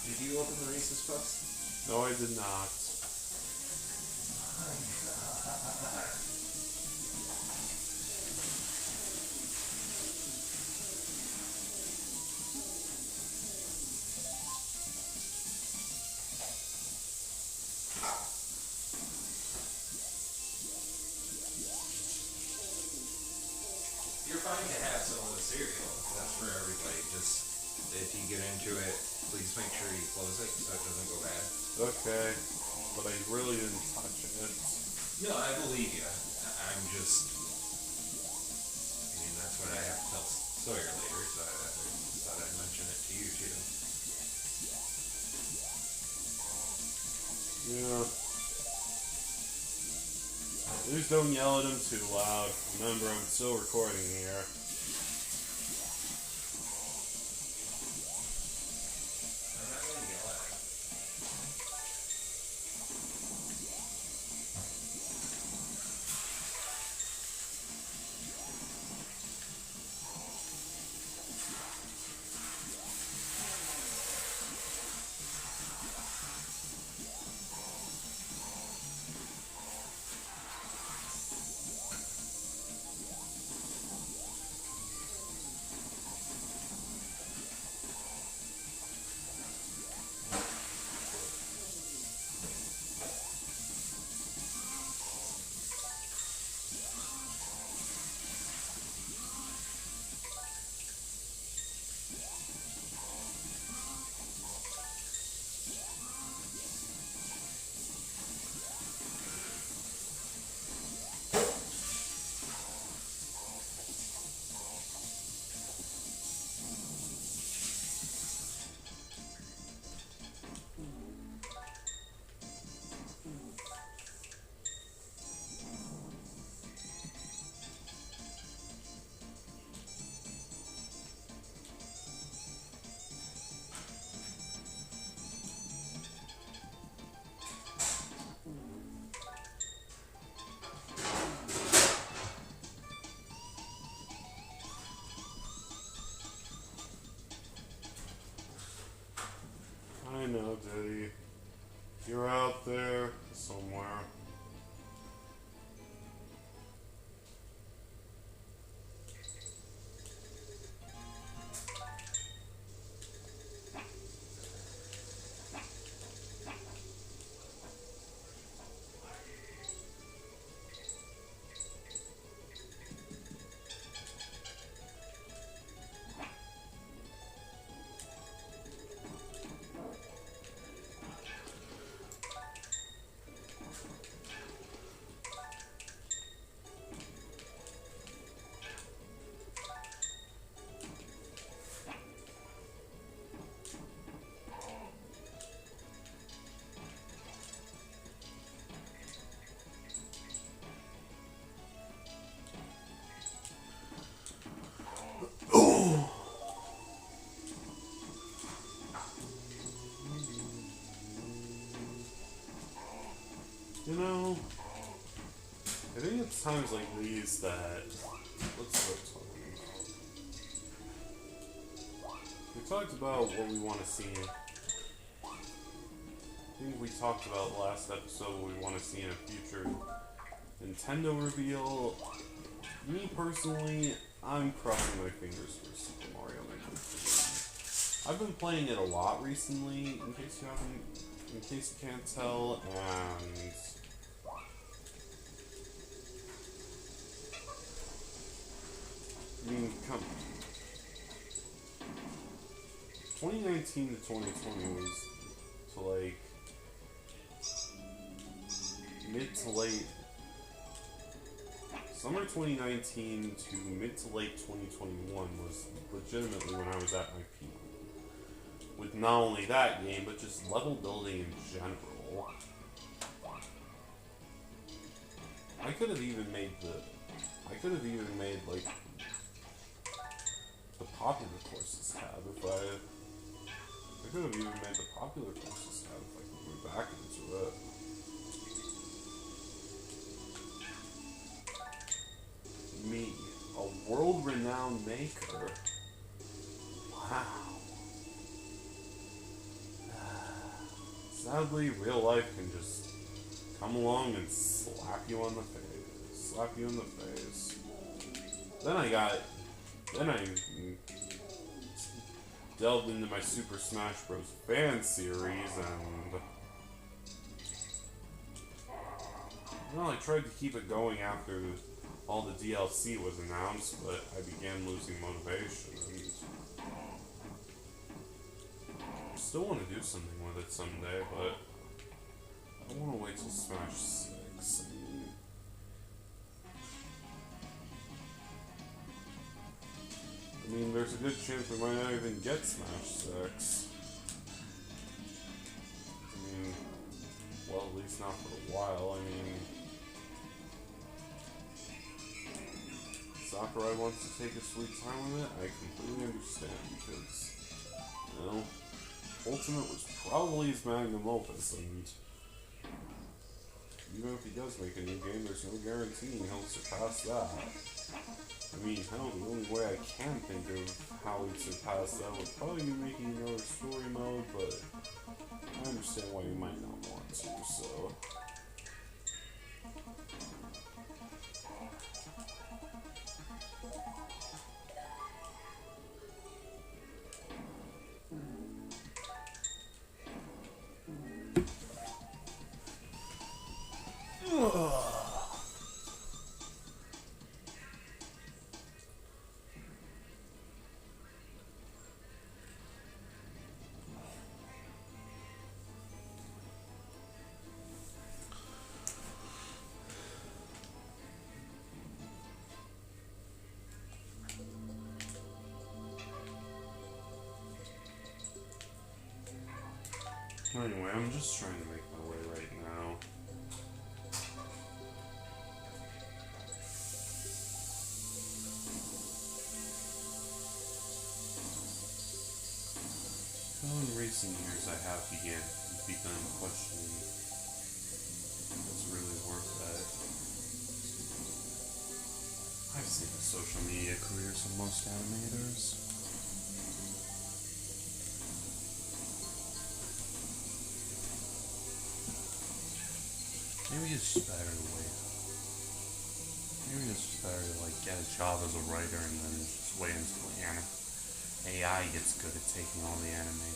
Did you open the Reese's Puffs? No, I did not. You're fine to have some of the cereal. That's for everybody. Just if you get into it, please make sure you close it so it doesn't go bad. Okay, but I really didn't touch it. No, I believe you. I'm just. I mean, that's what I have to tell Sawyer later, so I thought I'd mention it to you too. Yeah. Please don't yell at him too loud. Remember, I'm still recording here. I'm not going to yell at him. I know, Diddy. You're out there somewhere. You know, I think it's times like these that let's start talking. We talked about what we want to see. I think we talked about last episode what we want to see in a future Nintendo reveal. Me personally, I'm crossing my fingers for Super Mario Maker. I've been playing it a lot recently, in case you can't tell, and I mean, 2019 to 2020 was to like mid to late summer 2019 to mid to late 2021 was legitimately when I was at my peak. With not only that game, but just level building in general. I could have even made like the popular courses tab if I could have even made the popular courses tab if I could move back into it. Me, a world-renowned maker. Wow. Sadly, real life can just come along and slap you in the face. Then I delved into my Super Smash Bros. Fan series, and well, I tried to keep it going after all the DLC was announced, but I began losing motivation. And I still want to do something with it someday, but I want to wait till Smash 6. I mean, there's a good chance we might not even get Smash 6. I mean, well, at least not for a while. I mean, Sakurai wants to take a sweet time with it. I completely understand because, you know, Ultimate was probably his magnum opus, and even if he does make a new game, there's no guarantee he'll surpass that. I mean, hell, the only way I can think of how he'd surpass that would probably be making another story mode, but I understand why you might not want to, so. Anyway, I'm just trying to make my way right now. So in recent years, I have begun questioning if it's really worth it. I've seen the social media careers of most animators. Maybe it's just better to wait. Maybe it's just better to like get a job as a writer and then just wait until AI gets good at taking all the anime.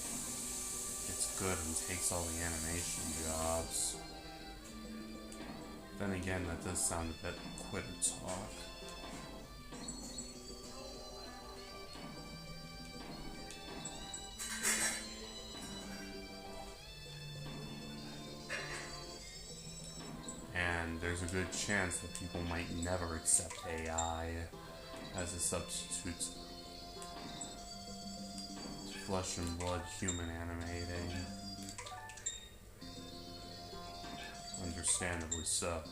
Gets good and takes all the animation jobs. Then again, that does sound a bit quitter talk. There's a good chance that people might never accept AI as a substitute to flesh and blood human animating. Understandably so.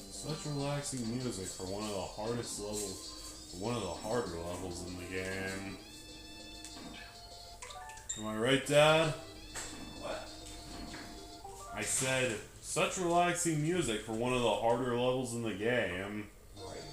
Such relaxing music for one of the hardest levels, one of the harder levels in the game. Am I right, Dad? What? I said, such relaxing music for one of the harder levels in the game. Right.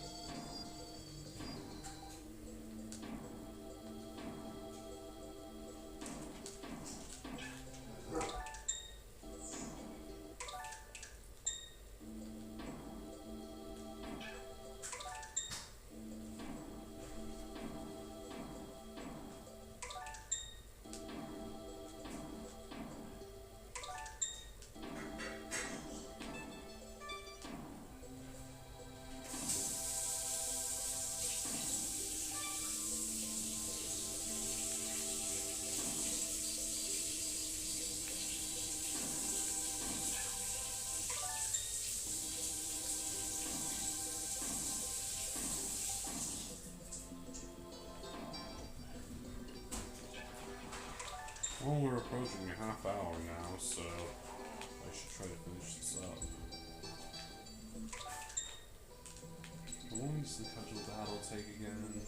we're approaching a half hour now, so I should try to finish this up. How long does the cudgel battle take again?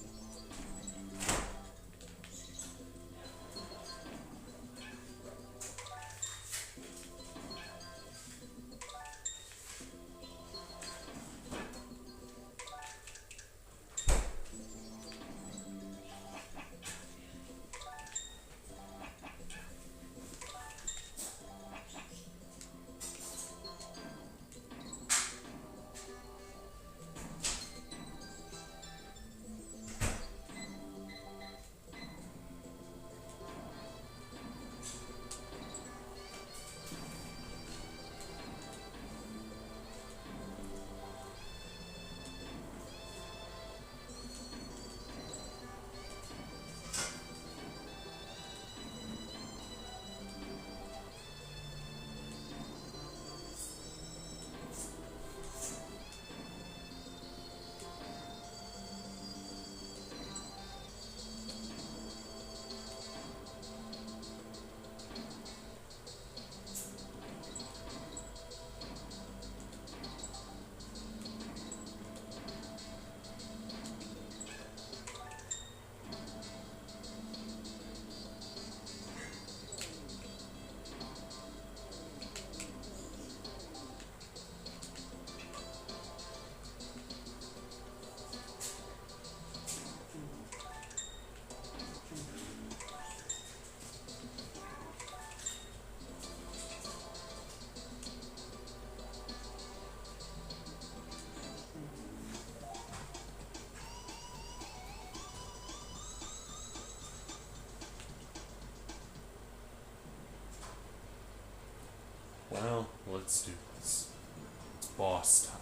Well, let's do this. It's boss time.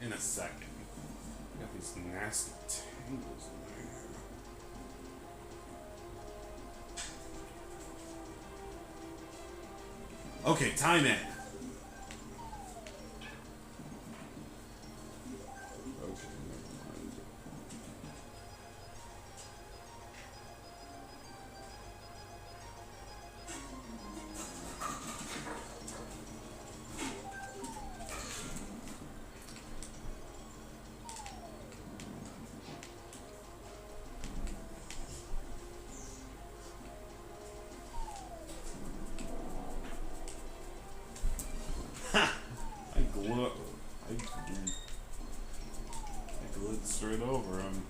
In a second. Got these nasty tangles in my hair. Okay, time in. I glid straight over him.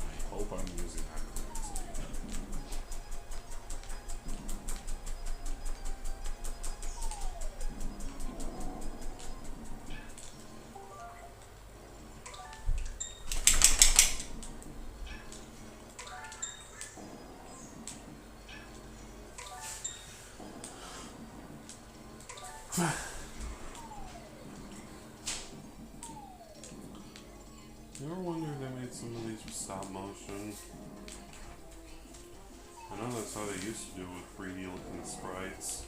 I hope I'm using that correctly. You ever wonder if they made some of these with stop motion? I know that's how they used to do it with 3D looking sprites.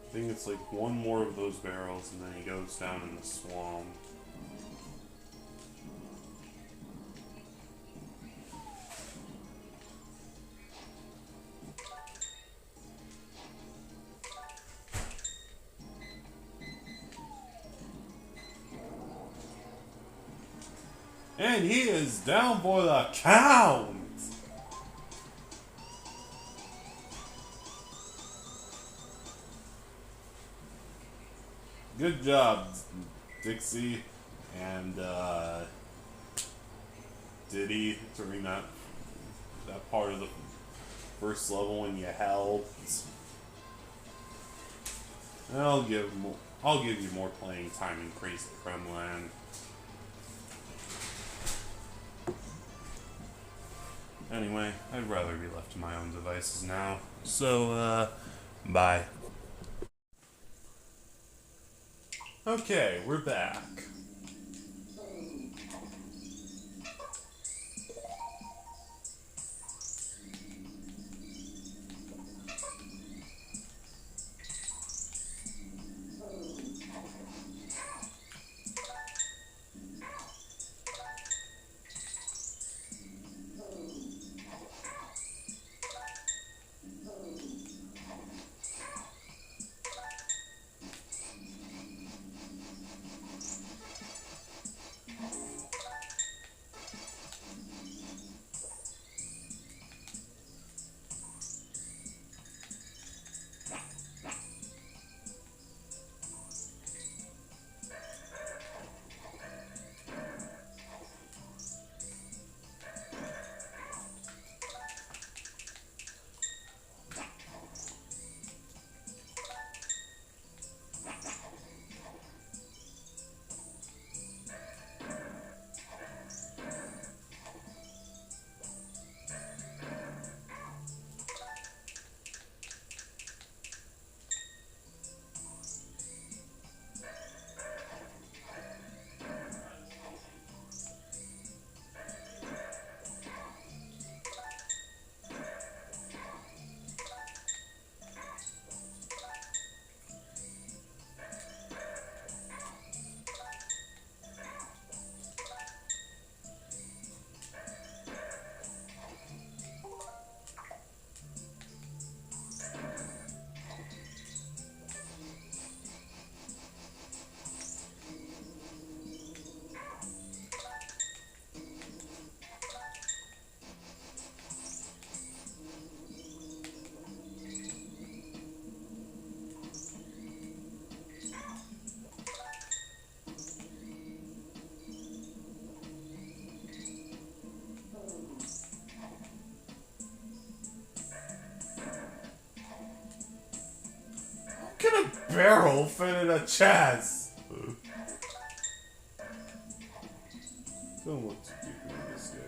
I think it's like one more of those barrels and then he goes down in the swamp. And he is down for the count! Good job, Dixie and Diddy during that part of the first level when you helped. I'll give you more playing time in Crazy Kremlin. Anyway, I'd rather be left to my own devices now. So, bye. Okay, we're back. Can a barrel fit in a chest? Don't look too deep into this game.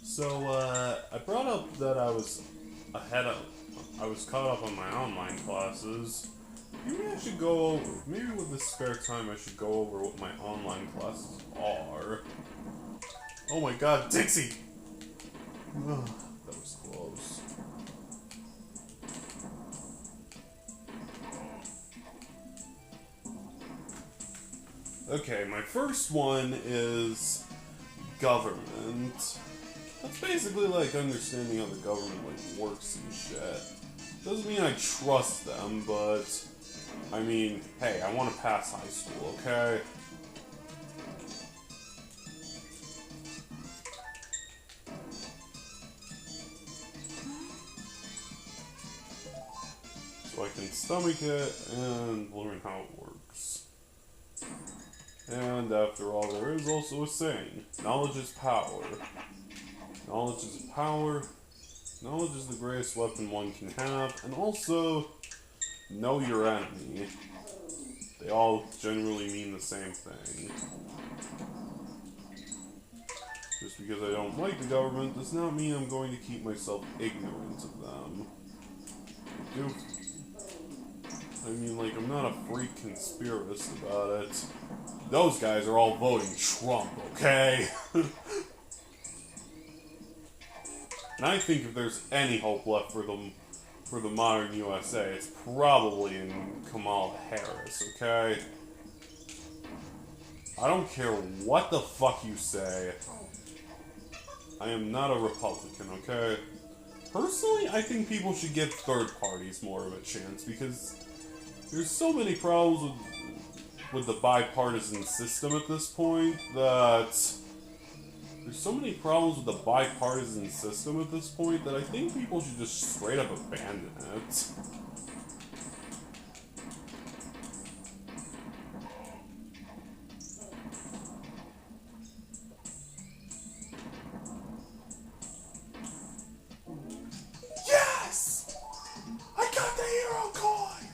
So, I brought up that I was caught up on my online classes. Maybe I should go over, maybe with this spare time I should go over what my online classes are. Oh my god, Dixie! Ugh, that was close. Okay, my first one is government. That's basically like understanding how the government like works and shit. Doesn't mean I trust them, but I mean, hey, I want to pass high school, okay? So I can stomach it and learn how it works. And after all, there is also a saying, knowledge is power. Knowledge is power. Knowledge is the greatest weapon one can have. And also, know your enemy. They all generally mean the same thing. Just because I don't like the government does not mean I'm going to keep myself ignorant of them. I do. I mean, like, I'm not a freak conspiracist about it. Those guys are all voting Trump, okay? And I think if there's any hope left for the modern USA, it's probably in Kamala Harris, okay? I don't care what the fuck you say. I am not a Republican, okay? Personally, I think people should give third parties more of a chance because there's so many problems with the bipartisan system at this point that I think people should just straight up abandon it. Yes! I got the hero coin!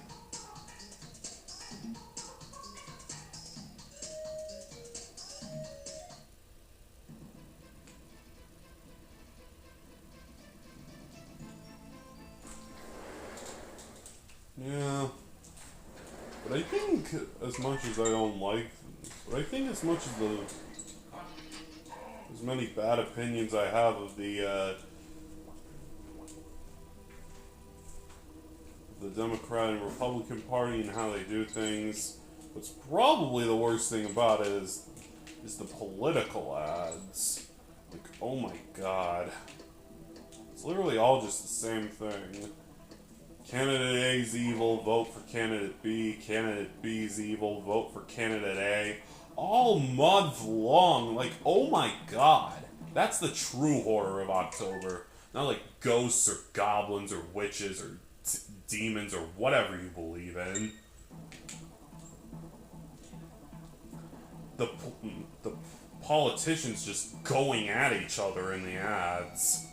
Yeah. But I think as much as I don't like, but I think as much as as many bad opinions I have of the Democrat and Republican Party and how they do things, what's probably the worst thing about it is the political ads. Like, oh my god. It's literally all just the same thing. Candidate A's evil, vote for candidate B. Candidate B's evil, vote for candidate A. All month long. Like, oh my god. That's the true horror of October. Not like ghosts or goblins or witches or demons or whatever you believe in. The politicians just going at each other in the ads.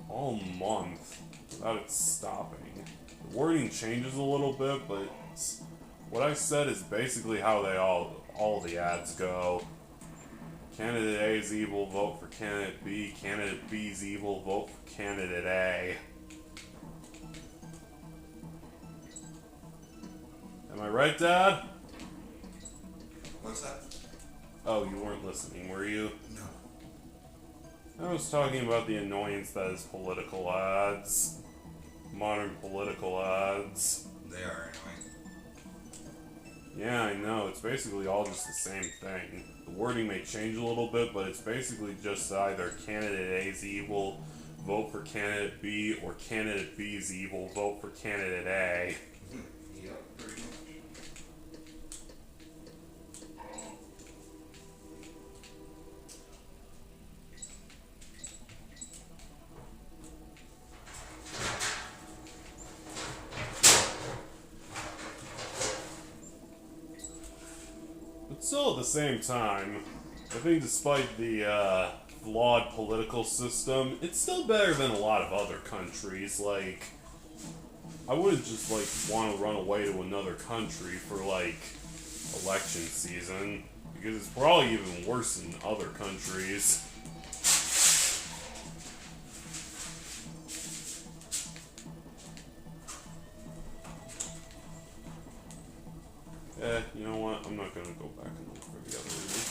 All month. Without it stopping. The wording changes a little bit, but what I said is basically how they all the ads go. Candidate A is evil, vote for candidate B. Candidate B is evil, vote for candidate A. Am I right, Dad? What's that? Oh, you weren't listening, were you? No. I was talking about the annoyance that is political ads. Modern political ads. They are annoying. Yeah, I know. It's basically all just the same thing. The wording may change a little bit, but it's basically just either candidate A's evil, vote for candidate B, or candidate B's evil, vote for candidate A. Yep, pretty much. But still, at the same time, I think despite the flawed political system, it's still better than a lot of other countries. Like, I wouldn't just, like, want to run away to another country for, like, election season, because it's probably even worse in other countries. You know what? I'm not gonna go back and look for the other reason.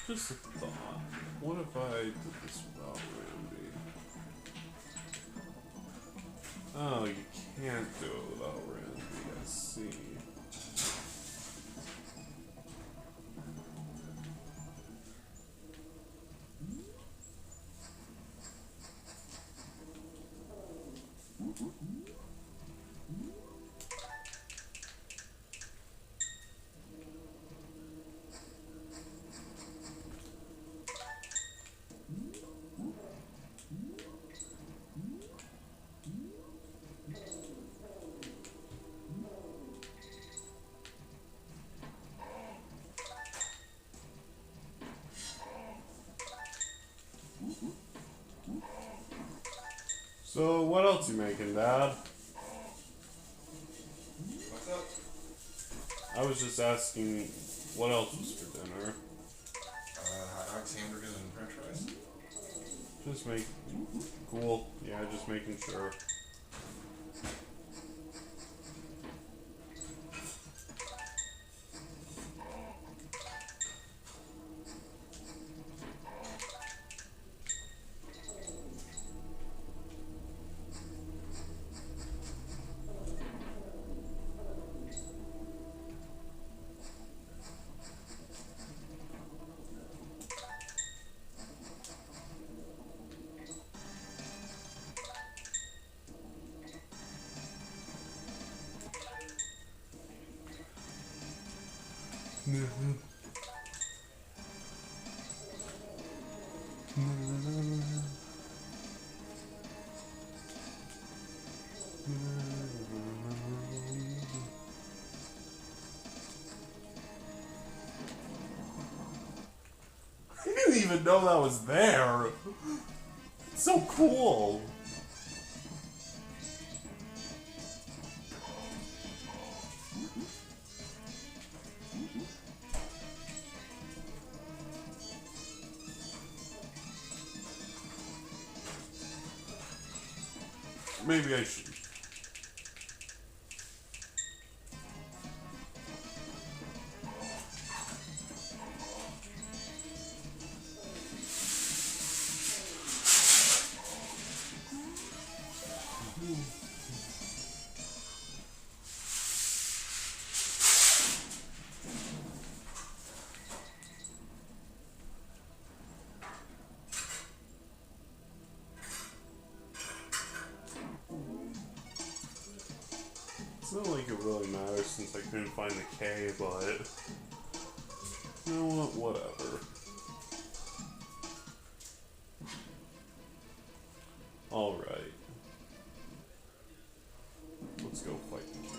Just a thought. What if I did this without Randy? Oh, you can't do it without Randy, I see. So, what else you making, Dad? What's up? I was just asking, what else was for dinner? Hot dogs, hamburgers, and french fries. Just make... Cool. Yeah, just making sure. I didn't even know that was there. It's so cool. Maybe I should. It's not like it really matters since I couldn't find the K, but you know what? Whatever. Alright. Let's go fight the king.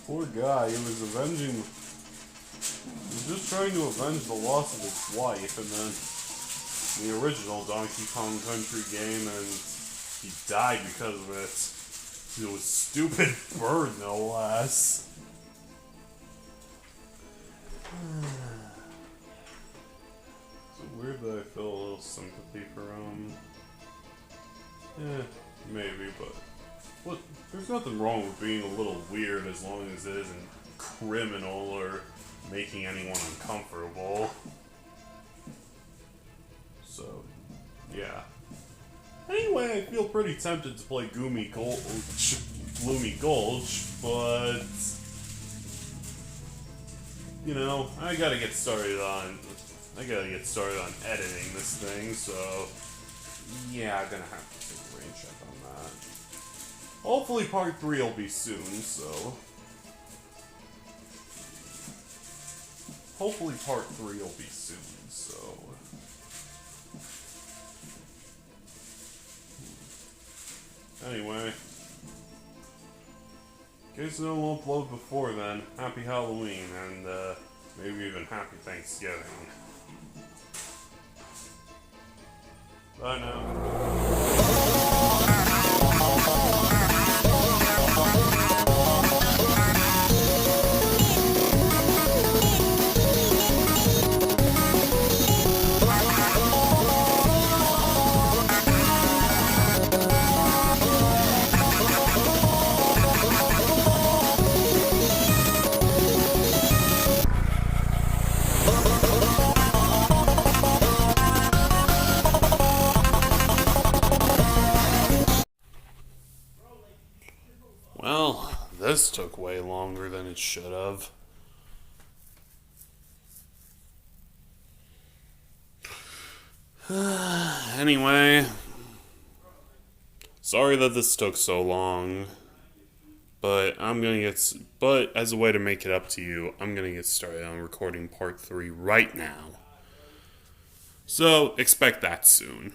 Poor guy, he was just trying to avenge the loss of his wife, and then the original Donkey Kong Country game, and he died because of it. It was stupid bird, no less. Is it weird that I feel a little sympathy for him? Maybe, but look, there's nothing wrong with being a little weird as long as it isn't criminal or making anyone uncomfortable. So, yeah. Anyway, I feel pretty tempted to play Gloomy Gulch, but you know, I gotta get started on editing this thing, so yeah, I'm gonna have to take a rain check on that. Hopefully part 3 will be soon, so hopefully part 3 will be soon, so anyway, in case I don't upload before then, happy Halloween, and maybe even happy Thanksgiving. Bye now. Well, this took way longer than it should have. Anyway, sorry that this took so long, but but as a way to make it up to you, I'm gonna get started on recording part 3 right now. So, expect that soon.